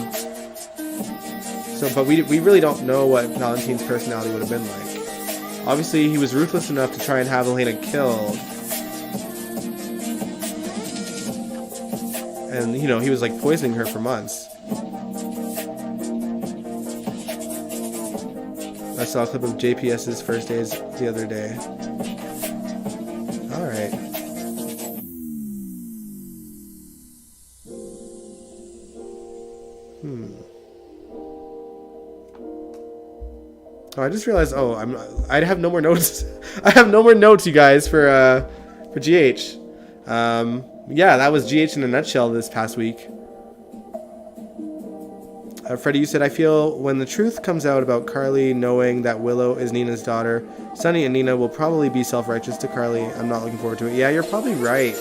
Speaker 1: So, but we really don't know what Valentine's personality would have been like. Obviously, he was ruthless enough to try and have Helena killed. And, you know, he was, like, poisoning her for months. I saw a clip of JPS's first days the other day. Alright. Oh, I just realized, I have no more notes. I have no more notes, you guys, for GH. Yeah, that was GH in a nutshell this past week. Freddie, you said, I feel when the truth comes out about Carly knowing that Willow is Nina's daughter, Sunny and Nina will probably be self-righteous to Carly. I'm not looking forward to it. Yeah, you're probably right.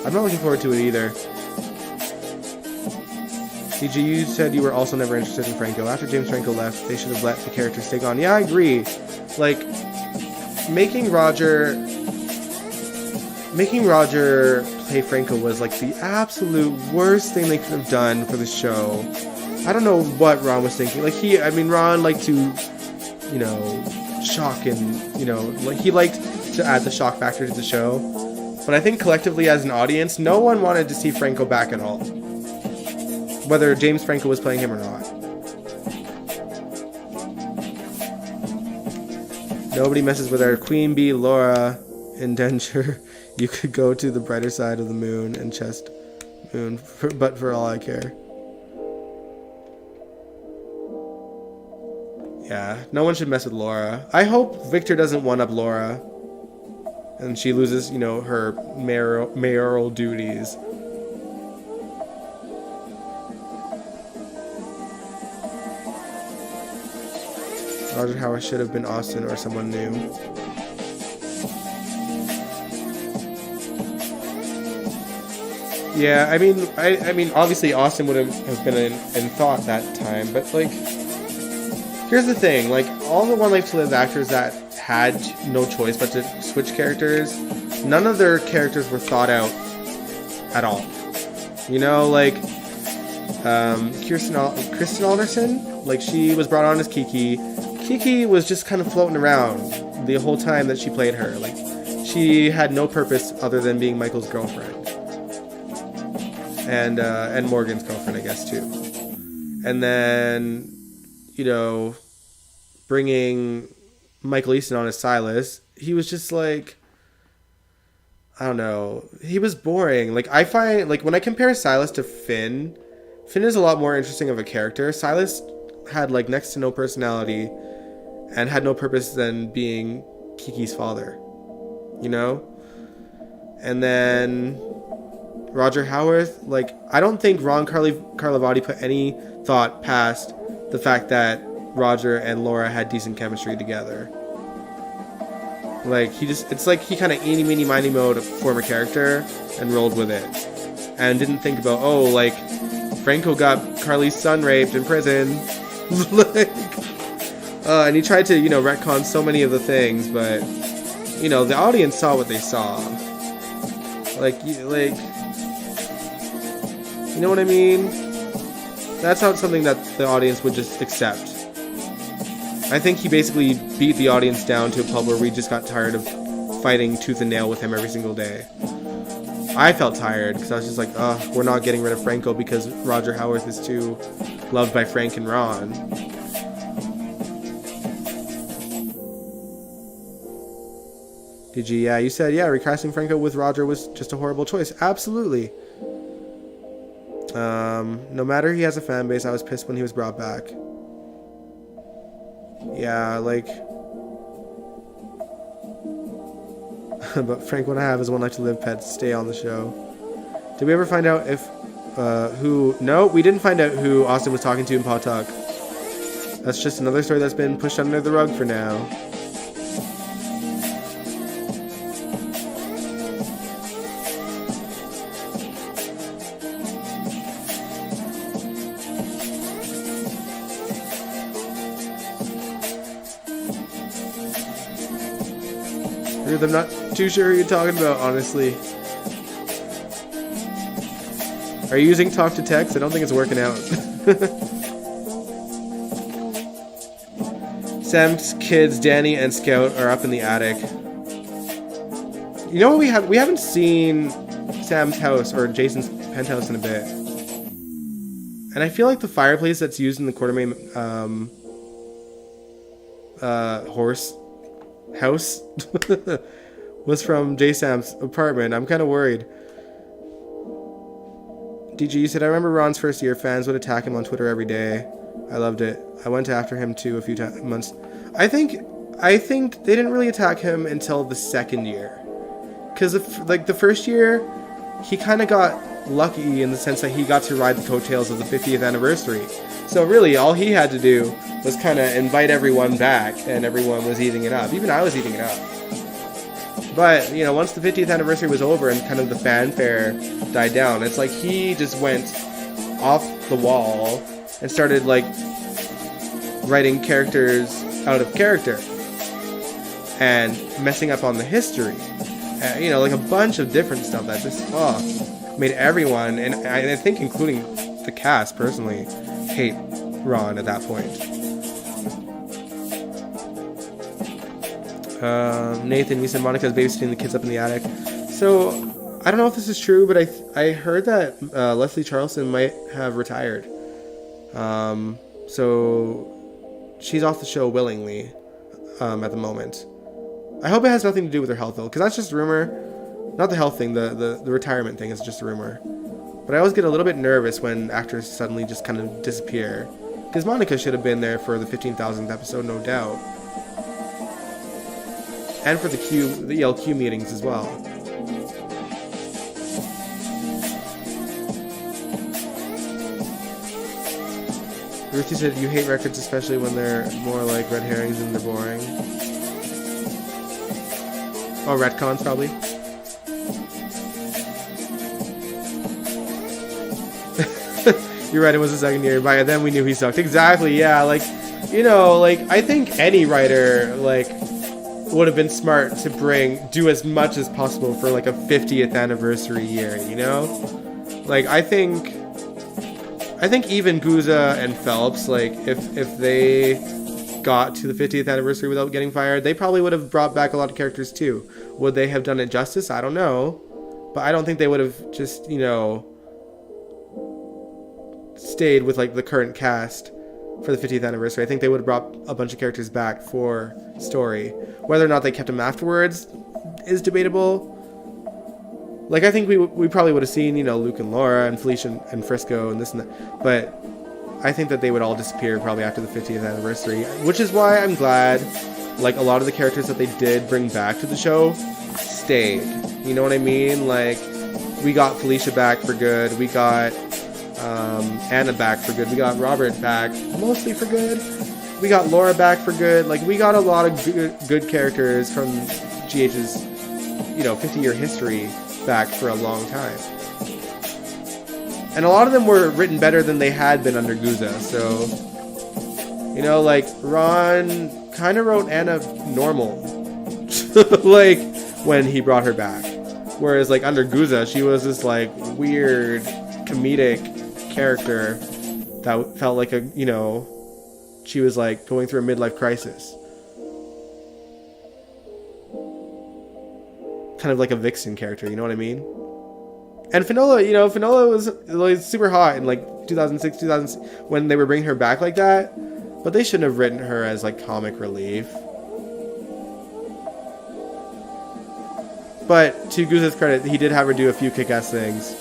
Speaker 1: I'm not looking forward to it either. DG, you said you were also never interested in Franco. After James Franco left, they should have let the character stay on. Yeah, I agree. Like, making Roger making Roger play Franco was like the absolute worst thing they could have done for the show. I don't know what Ron was thinking. Like Ron liked to, you know, shock and, you know, like he liked to add the shock factor to the show. But I think collectively as an audience, no one wanted to see Franco back at all. Whether James Franco was playing him or not. Nobody messes with our Queen Bee, Laura, indenture. You could go to the brighter side of the moon and chest moon, but for all I care. Yeah, no one should mess with Laura. I hope Victor doesn't one-up Laura. And she loses, you know, her mayoral duties. Roger Howard should have been Austin or someone new. Yeah, I mean, obviously Austin would have been in thought that time, but like, here's the thing, like, all the One Life to Live actors that had no choice but to switch characters, none of their characters were thought out at all. You know, like, Kristen Alderson, like, she was brought on as Kiki. Kiki was just kind of floating around the whole time that she played her. Like, she had no purpose other than being Michael's girlfriend. And Morgan's girlfriend, I guess, too. And then, you know, bringing Michael Easton on as Silas, he was just like, I don't know, he was boring. Like, I find, like, when I compare Silas to Finn is a lot more interesting of a character. Silas had, like, next to no personality and had no purpose than being Kiki's father, you know? And then Roger Howarth, like, I don't think Ron Carlivati put any thought past the fact that Roger and Laura had decent chemistry together. Like, it's like he kind of eeny, meeny, miny mode a former character and rolled with it. And didn't think about, oh, like, Franco got Carly's son raped in prison. Like, and he tried to, you know, retcon so many of the things, but, you know, the audience saw what they saw. Like, you know what I mean? That's not something that the audience would just accept. I think he basically beat the audience down to a pub where we just got tired of fighting tooth and nail with him every single day. I felt tired because I was just like, we're not getting rid of Franco because Roger Howarth is too loved by Frank and Ron. DG, yeah, you said, yeah, recasting Franco with Roger was just a horrible choice. Absolutely. No matter he has a fan base, I was pissed when he was brought back. Yeah, like, but Frank, what I have is One Life to Live pets. Stay on the show. Did we ever find out if no, we didn't find out who Austin was talking to in Pawtuck. That's just another story that's been pushed under the rug for now. I'm not too sure who you're talking about, honestly. Are you using talk to text? I don't think it's working out. Sam's kids, Danny and Scout, are up in the attic. You know what we have? We haven't seen Sam's house or Jason's penthouse in a bit. And I feel like the fireplace that's used in the Quartermain horse house was from J. Sam's apartment. I'm kind of worried. DG said, I remember Ron's first year, fans would attack him on Twitter every day. I loved it. I went after him too a few months. I think they didn't really attack him until the second year. Because the first year, he kind of got lucky in the sense that he got to ride the coattails of the 50th anniversary. So really, all he had to do was kind of invite everyone back, and everyone was eating it up. Even I was eating it up. But, you know, once the 50th anniversary was over and kind of the fanfare died down, it's like he just went off the wall and started, like, writing characters out of character and messing up on the history. you know, like a bunch of different stuff that just made everyone, and I think including the cast personally, hate Ron at that point. Nathan, you said Monica's babysitting the kids up in the attic. So I don't know if this is true, but I heard that Leslie Charleston might have retired. So she's off the show willingly at the moment. I hope it has nothing to do with her health though, because that's just a rumor. Not the health thing, the retirement thing is just a rumor. But I always get a little bit nervous when actors suddenly just kind of disappear. Because Monica should have been there for the 15,000th episode, no doubt. And for the ELQ meetings as well. Ruthie said you hate records, especially when they're more like red herrings and they're boring. Oh, retcons probably. You're right, it was the second year, but then we knew he sucked. Exactly, yeah, like, you know, like, I think any writer, like, would have been smart to do as much as possible for, like, a 50th anniversary year, you know? Like, I think even Guza and Phelps, like, if they got to the 50th anniversary without getting fired, they probably would have brought back a lot of characters, too. Would they have done it justice? I don't know. But I don't think they would have just, you know, stayed with like the current cast for the 50th anniversary. I think they would have brought a bunch of characters back for story. Whether or not they kept them afterwards is debatable. Like, I think we probably would have seen, you know, Luke and Laura and Felicia and Frisco and this and that. But I think that they would all disappear probably after the 50th anniversary, which is why I'm glad, like, a lot of the characters that they did bring back to the show stayed. You know what I mean? Like, we got Felicia back for good. We got Anna back for good. We got Robert back mostly for good. We got Laura back for good. Like, we got a lot of good characters from GH's, you know, 50-year history back for a long time. And a lot of them were written better than they had been under Guza. So, you know, like, Ron kind of wrote Anna normal. Like, when he brought her back. Whereas, like, under Guza, she was this, like, weird, comedic character that felt like a, you know, she was, like, going through a midlife crisis. Kind of like a Vixen character, you know what I mean? And Finola, you know, Finola was like super hot in like 2006, 2000 when they were bringing her back like that. But they shouldn't have written her as like comic relief. But to Guza's credit, he did have her do a few kick-ass things.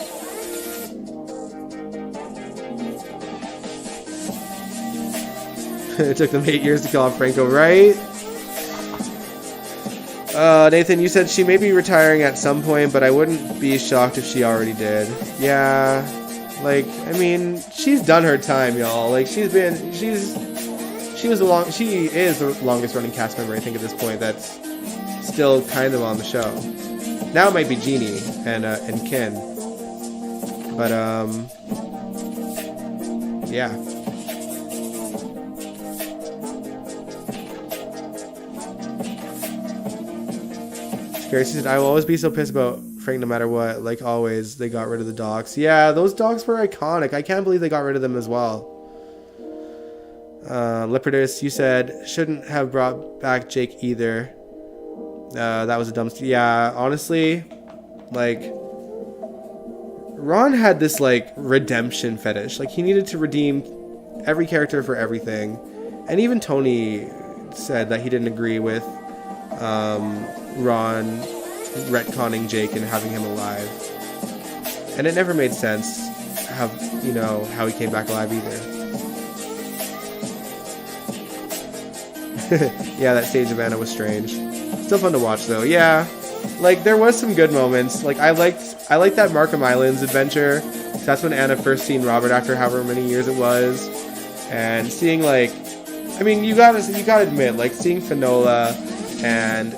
Speaker 1: It took them 8 years to kill off Franco, right? Nathan, you said she may be retiring at some point, but I wouldn't be shocked if she already did. Yeah, like, I mean, she's done her time, y'all. Like, she is the longest running cast member, I think, at this point, that's still kind of on the show. Now it might be Jeannie and Ken. But, yeah. Gary said, I will always be so pissed about Frank no matter what. Like always, they got rid of the dogs. Yeah, those dogs were iconic. I can't believe they got rid of them as well. Leopardus, you said, shouldn't have brought back Jake either. That was a dumb... Yeah, honestly, like, Ron had this, like, redemption fetish. Like, he needed to redeem every character for everything. And even Tony said that he didn't agree with Ron retconning Jake and having him alive. And it never made sense how he came back alive either. Yeah, that stage of Anna was strange. Still fun to watch though. Yeah, like there was some good moments. Like I liked that Markham Islands adventure. That's when Anna first seen Robert after however many years it was, and seeing like, I mean, you gotta admit, like seeing Finola and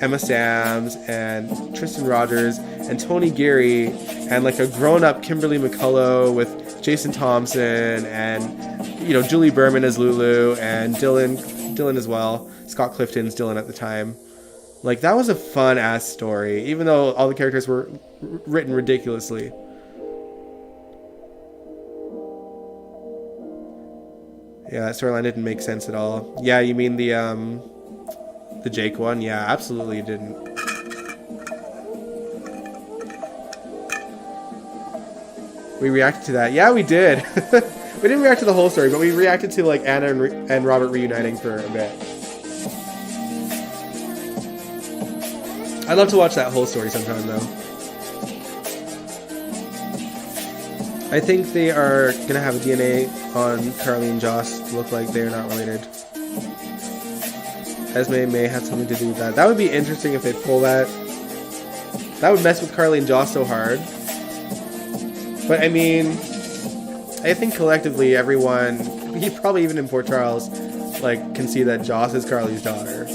Speaker 1: Emma Sams and Tristan Rogers and Tony Geary and like a grown-up Kimberly McCullough with Jason Thompson and, you know, Julie Berman as Lulu and Dylan as well. Scott Clifton's Dylan at the time. Like, that was a fun-ass story, even though all the characters were written ridiculously. Yeah, that storyline didn't make sense at all. Yeah, you mean the Jake one? Yeah, absolutely it didn't. We reacted to that. Yeah, we did. We didn't react to the whole story, but we reacted to, like, Anna and Robert reuniting for a bit. I'd love to watch that whole story sometime, though. I think they are going to have a DNA on Carly and Joss to look like they're not related. Esme may have something to do with that. That would be interesting if they pull that. That would mess with Carly and Joss so hard. But, I mean, I think collectively everyone, probably even in Port Charles, like, can see that Joss is Carly's daughter.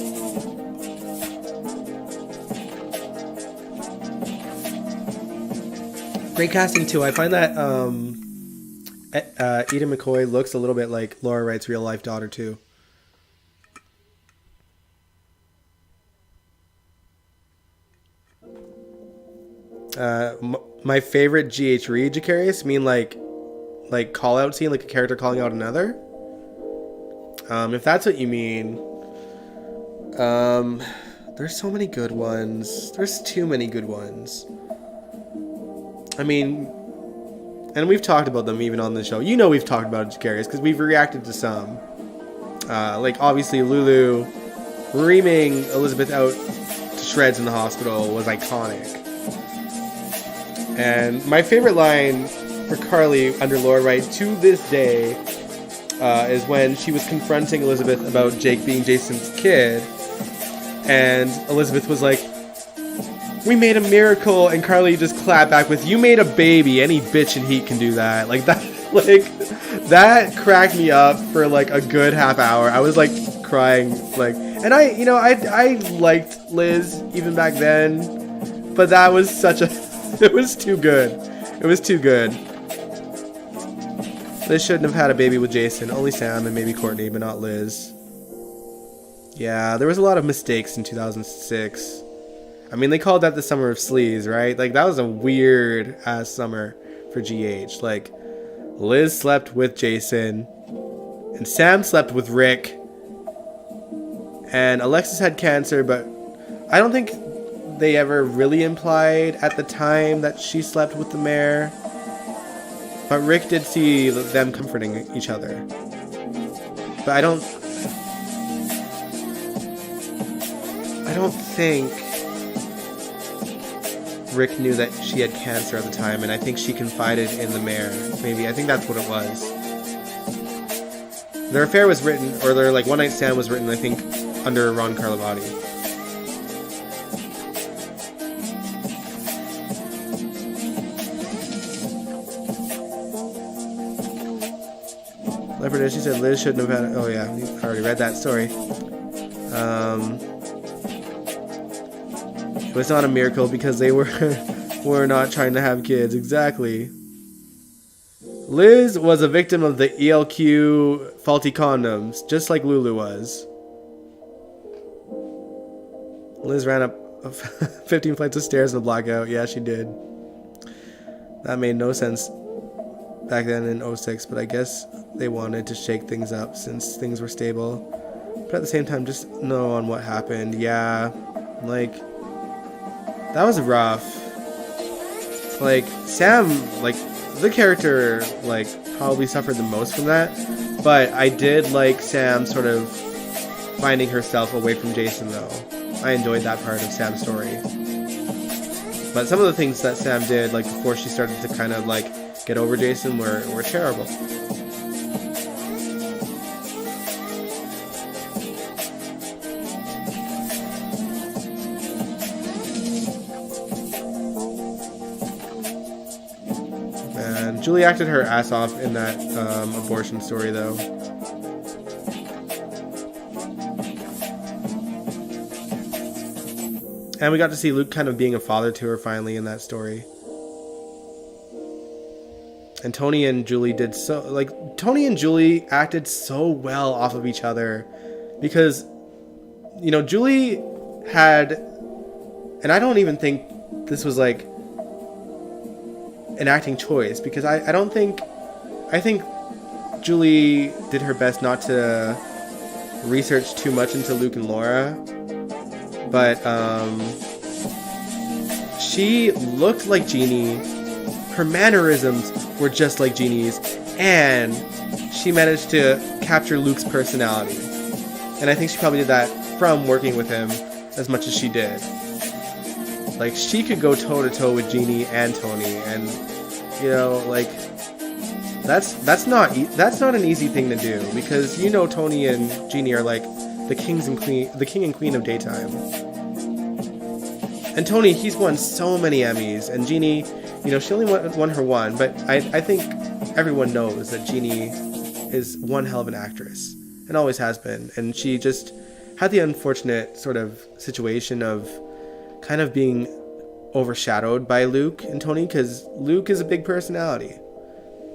Speaker 1: Great casting too. I find that Eda McCoy looks a little bit like Laura Wright's real life daughter too. My favorite GH Reed, Jacarius? Mean like call out scene, like a character calling out another? If that's what you mean, there's so many good ones. There's too many good ones. I mean, and we've talked about them even on the show. You know we've talked about Jacarius because we've reacted to some. Like, obviously, Lulu reaming Elizabeth out to shreds in the hospital was iconic. And my favorite line for Carly under Laura Wright to this day is when she was confronting Elizabeth about Jake being Jason's kid. And Elizabeth was like, "We made a miracle," and Carly just clapped back with, "You made a baby. Any bitch in heat can do that." Like that, like that cracked me up for like a good half hour. I was like crying, like, and I liked Liz even back then, but that was such a, it was too good. It was too good. Liz shouldn't have had a baby with Jason. Only Sam and maybe Courtney, but not Liz. Yeah, there was a lot of mistakes in 2006. I mean, they called that the summer of sleaze, right? Like, that was a weird-ass summer for GH. Like, Liz slept with Jason, and Sam slept with Rick, and Alexis had cancer, but I don't think they ever really implied at the time that she slept with the mayor. But Rick did see them comforting each other. But I don't think Rick knew that she had cancer at the time, and I think she confided in the mayor. Maybe. I think that's what it was. Their affair was written, or their like one night stand was written, I think, under Ron Carlivati. Leopard, she said Liz shouldn't have had it. Oh yeah, I already read that story. It was not a miracle because they were not trying to have kids. Exactly. Liz was a victim of the ELQ faulty condoms, just like Lulu was. Liz ran up 15 flights of stairs in a blackout. Yeah, she did. That made no sense back then in 06, but I guess they wanted to shake things up since things were stable. But at the same time, just know on what happened. Yeah, like, that was rough. Like, Sam, like, the character, like, probably suffered the most from that. But I did like Sam sort of finding herself away from Jason, though. I enjoyed that part of Sam's story. But some of the things that Sam did, like, before she started to kind of, like, get over Jason were terrible. And Julie acted her ass off in that abortion story, though. And we got to see Luke kind of being a father to her finally in that story. And Tony and Julie did so, like, Tony and Julie acted so well off of each other because, you know, Julie had, and I don't even think this was like an acting choice, because I think Julie did her best not to research too much into Luke and Laura, but she looked like Jeannie, her mannerisms were just like Jeannie's, and she managed to capture Luke's personality. And I think she probably did that from working with him as much as she did. Like, she could go toe to toe with Jeannie and Tony, and you know, like, that's not an easy thing to do, because you know Tony and Jeannie are like the king and queen of daytime. And Tony, he's won so many Emmys, and Jeannie, you know, she only won her one, but I think everyone knows that Jeannie is one hell of an actress, and always has been, and she just had the unfortunate sort of situation of kind of being overshadowed by Luke and Tony, because Luke is a big personality.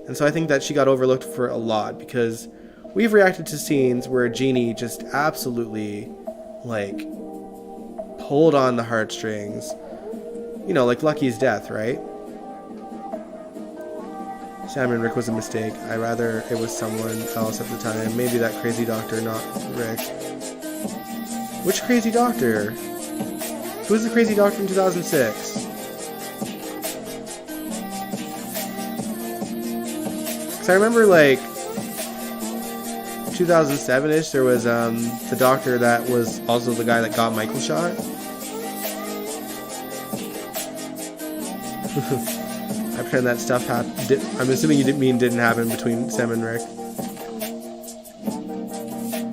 Speaker 1: And so I think that she got overlooked for a lot, because we've reacted to scenes where Jeannie just absolutely, like, pulled on the heartstrings. You know, like Lucky's death, right? Sam and Rick was a mistake. I rather it was someone else at the time. Maybe that crazy doctor, not Rick. Which crazy doctor? Who was the crazy doctor in 2006? Because I remember, like, 2007-ish, there was the doctor that was also the guy that got Michael shot. I pretend that stuff happened. I'm assuming you didn't happen between Sam and Rick.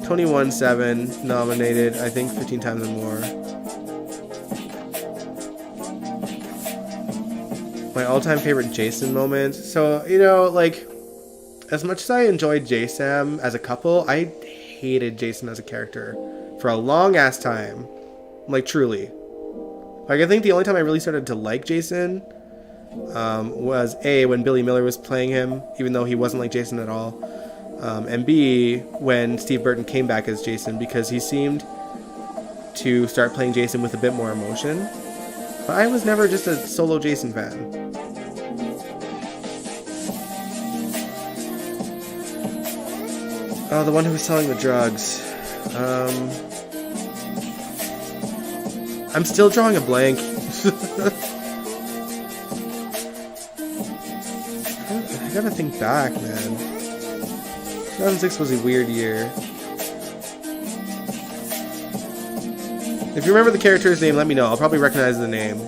Speaker 1: Tony won 7, nominated, I think, 15 times or more. My all-time favorite Jason moment. So, you know, like, as much as I enjoyed J-Sam as a couple, I hated Jason as a character for a long-ass time. Like, truly. Like, I think the only time I really started to like Jason was A, when Billy Miller was playing him, even though he wasn't like Jason at all. And B, when Steve Burton came back as Jason, because he seemed to start playing Jason with a bit more emotion. But I was never just a solo Jason fan. Oh, the one who was selling the drugs. I'm still drawing a blank. I gotta think back, man. 2006 was a weird year. If you remember the character's name, let me know. I'll probably recognize the name.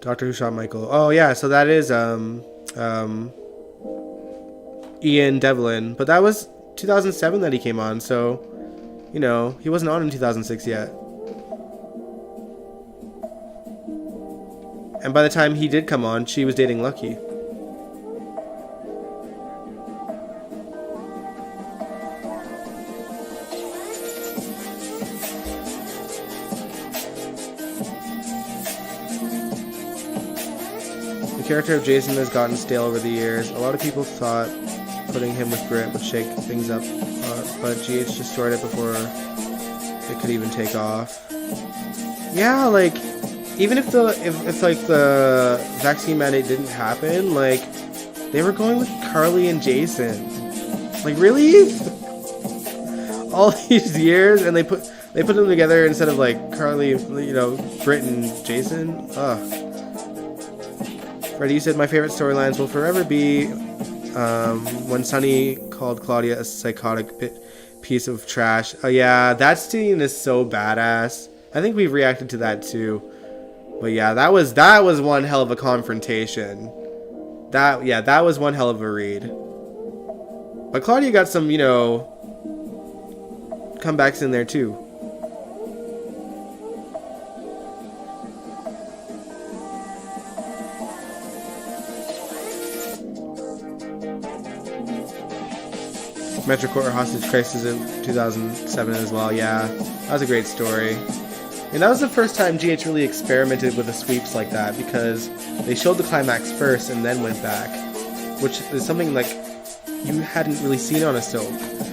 Speaker 1: Doctor Who shot Michael. Oh yeah, so that is Ian Devlin, but that was 2007 that he came on, so you know, he wasn't on in 2006 yet. And by the time he did come on, she was dating Lucky. The character of Jason has gotten stale over the years. A lot of people thought putting him with Grit would shake things up, but GH destroyed it before it could even take off. Yeah, like, even if like the vaccine mandate didn't happen, like, they were going with Carly and Jason. Like, really? All these years, and they put them together instead of like Carly, you know, Grit and Jason. Ugh. Freddie, you said my favorite storylines will forever be when Sonny called Claudia a psychotic piece of trash. Oh yeah, that scene is so badass. I think we've reacted to that too. But yeah, that was one hell of a confrontation. That was one hell of a read. But Claudia got some, you know, comebacks in there too. Metro Court Hostage Crisis in 2007 as well. Yeah, that was a great story. And that was the first time GH really experimented with the sweeps like that, because they showed the climax first and then went back, which is something like you hadn't really seen on a soap.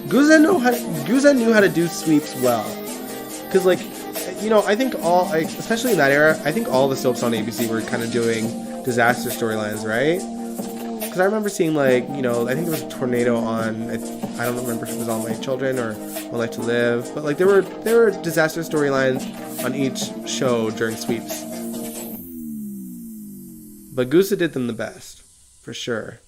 Speaker 1: Guzen knew how to do sweeps well, because like, you know, I think all, like, especially in that era, I think all the soaps on ABC were kind of doing disaster storylines, right? Because I remember seeing, like, you know, I think there was a tornado on, I don't remember if it was All My Children or One Life to Live, but like there were disaster storylines on each show during sweeps. But Gusa did them the best, for sure.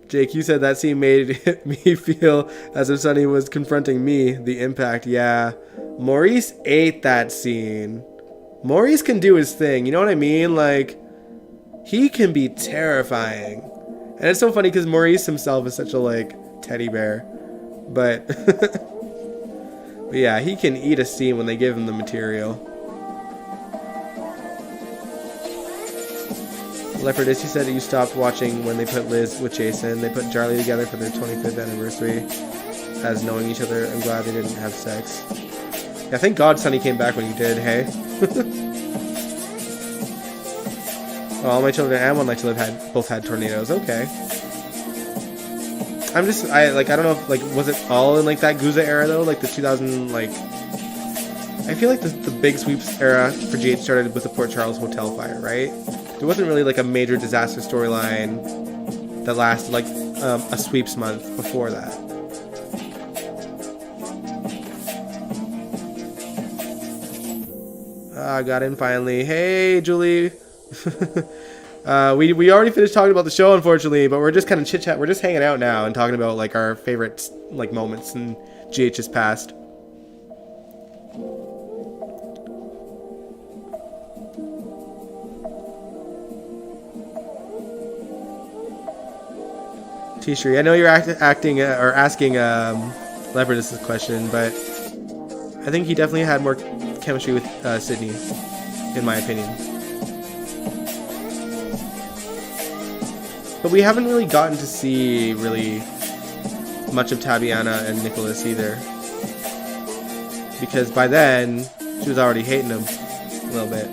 Speaker 1: Jake, you said that scene made me feel as if Sunny was confronting me. The impact, yeah. Maurice ate that scene. Maurice can do his thing, you know what I mean? Like, he can be terrifying. And it's so funny because Maurice himself is such a, like, teddy bear. But, but yeah, he can eat a scene when they give him the material. Leopardess, you said that you stopped watching when they put Liz with Jason. They put Charlie together for their 25th anniversary as knowing each other. I'm glad they didn't have sex. Yeah, thank God Sunny came back when you did, hey? Well, All My Children and One Life to Live both had tornadoes. Okay. I don't know if, like, was it all in, like, that Guza era, though? Like, the 2000, like... I feel like the big sweeps era for GH started with the Port Charles Hotel fire, right? There wasn't really, like, a major disaster storyline that lasted, like, a sweeps month before that. I got in finally. Hey, Julie. We already finished talking about the show, unfortunately, but we're just kind of chit-chat. We're just hanging out now and talking about, like, our favorite, like, moments in GH's past. T-shirt. I know you're asking Leopard this question, but I think he definitely had more chemistry with Sydney, in my opinion. But we haven't really gotten to see really much of Tabiana and Nicholas either, because by then she was already hating him a little bit.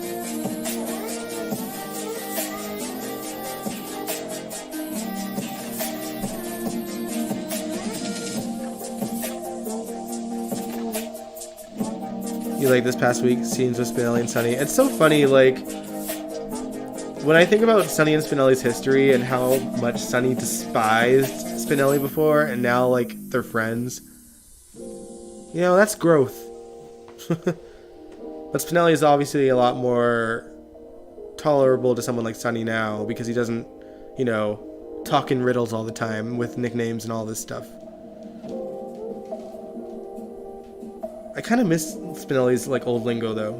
Speaker 1: You like this past week scenes with Spinelli and Sunny? It's so funny, like, when I think about Sunny and Spinelli's history and how much Sunny despised Spinelli before, and now, like, they're friends. You know, that's growth. But Spinelli is obviously a lot more tolerable to someone like Sunny now, because he doesn't, you know, talk in riddles all the time with nicknames and all this stuff. I kind of miss Spinelli's, like, old lingo, though.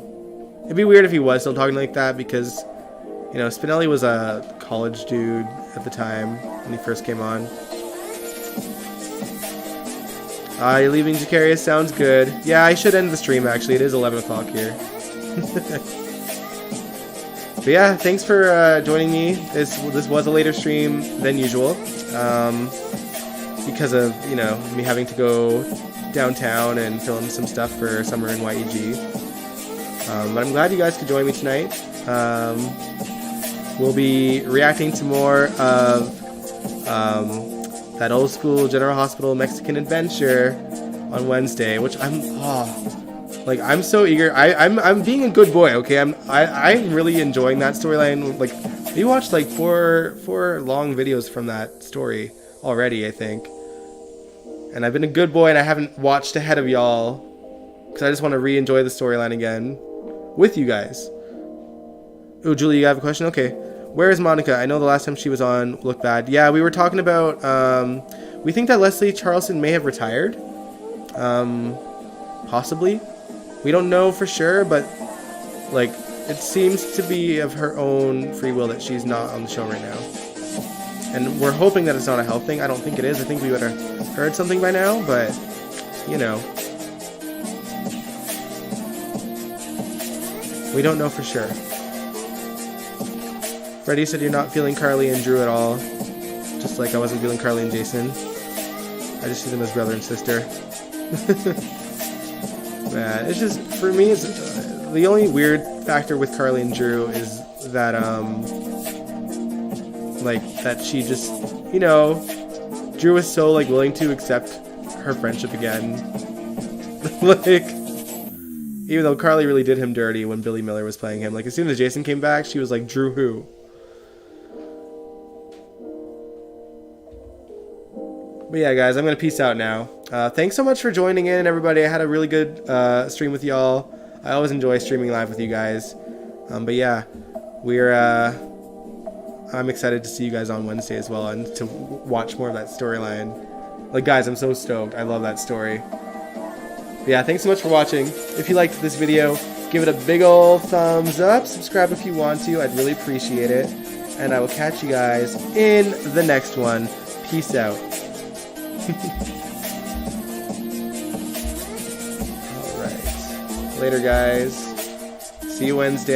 Speaker 1: It'd be weird if he was still talking like that, because, you know, Spinelli was a college dude at the time when he first came on. You're leaving Jacarius? Sounds good. Yeah, I should end the stream, actually. It is 11 o'clock here. But yeah, thanks for joining me. This was a later stream than usual, because of, you know, me having to go downtown and film some stuff for Summer in YEG. But I'm glad you guys could join me tonight. We'll be reacting to more of that old school General Hospital Mexican adventure on Wednesday, which I'm so eager. I'm being a good boy, okay? I'm really enjoying that storyline. Like, we watched like four long videos from that story already, I think. And I've been a good boy and I haven't watched ahead of y'all because I just want to re-enjoy the storyline again with you guys. Oh, Julie, you have a question? Okay. Where is Monica? I know the last time she was on looked bad. Yeah, we were talking about, we think that Leslie Charleston may have retired. Possibly. We don't know for sure, but, like, it seems to be of her own free will that she's not on the show right now. And we're hoping that it's not a health thing. I don't think it is. I think we would have heard something by now, but, you know. We don't know for sure. Freddie said you're not feeling Carly and Drew at all. Just like I wasn't feeling Carly and Jason. I just see them as brother and sister. Man, it's just, for me, it's, the only weird factor with Carly and Drew is that, like, that she just, you know, Drew was so, like, willing to accept her friendship again. Like, even though Carly really did him dirty when Billy Miller was playing him. Like, as soon as Jason came back, she was like, Drew who? But yeah, guys, I'm going to peace out now. Thanks so much for joining in, everybody. I had a really good stream with y'all. I always enjoy streaming live with you guys. But yeah, I'm excited to see you guys on Wednesday as well and to watch more of that storyline. Like, guys, I'm so stoked. I love that story. But yeah, thanks so much for watching. If you liked this video, give it a big old thumbs up. Subscribe if you want to. I'd really appreciate it. And I will catch you guys in the next one. Peace out. Alright. Later, guys. See you Wednesday.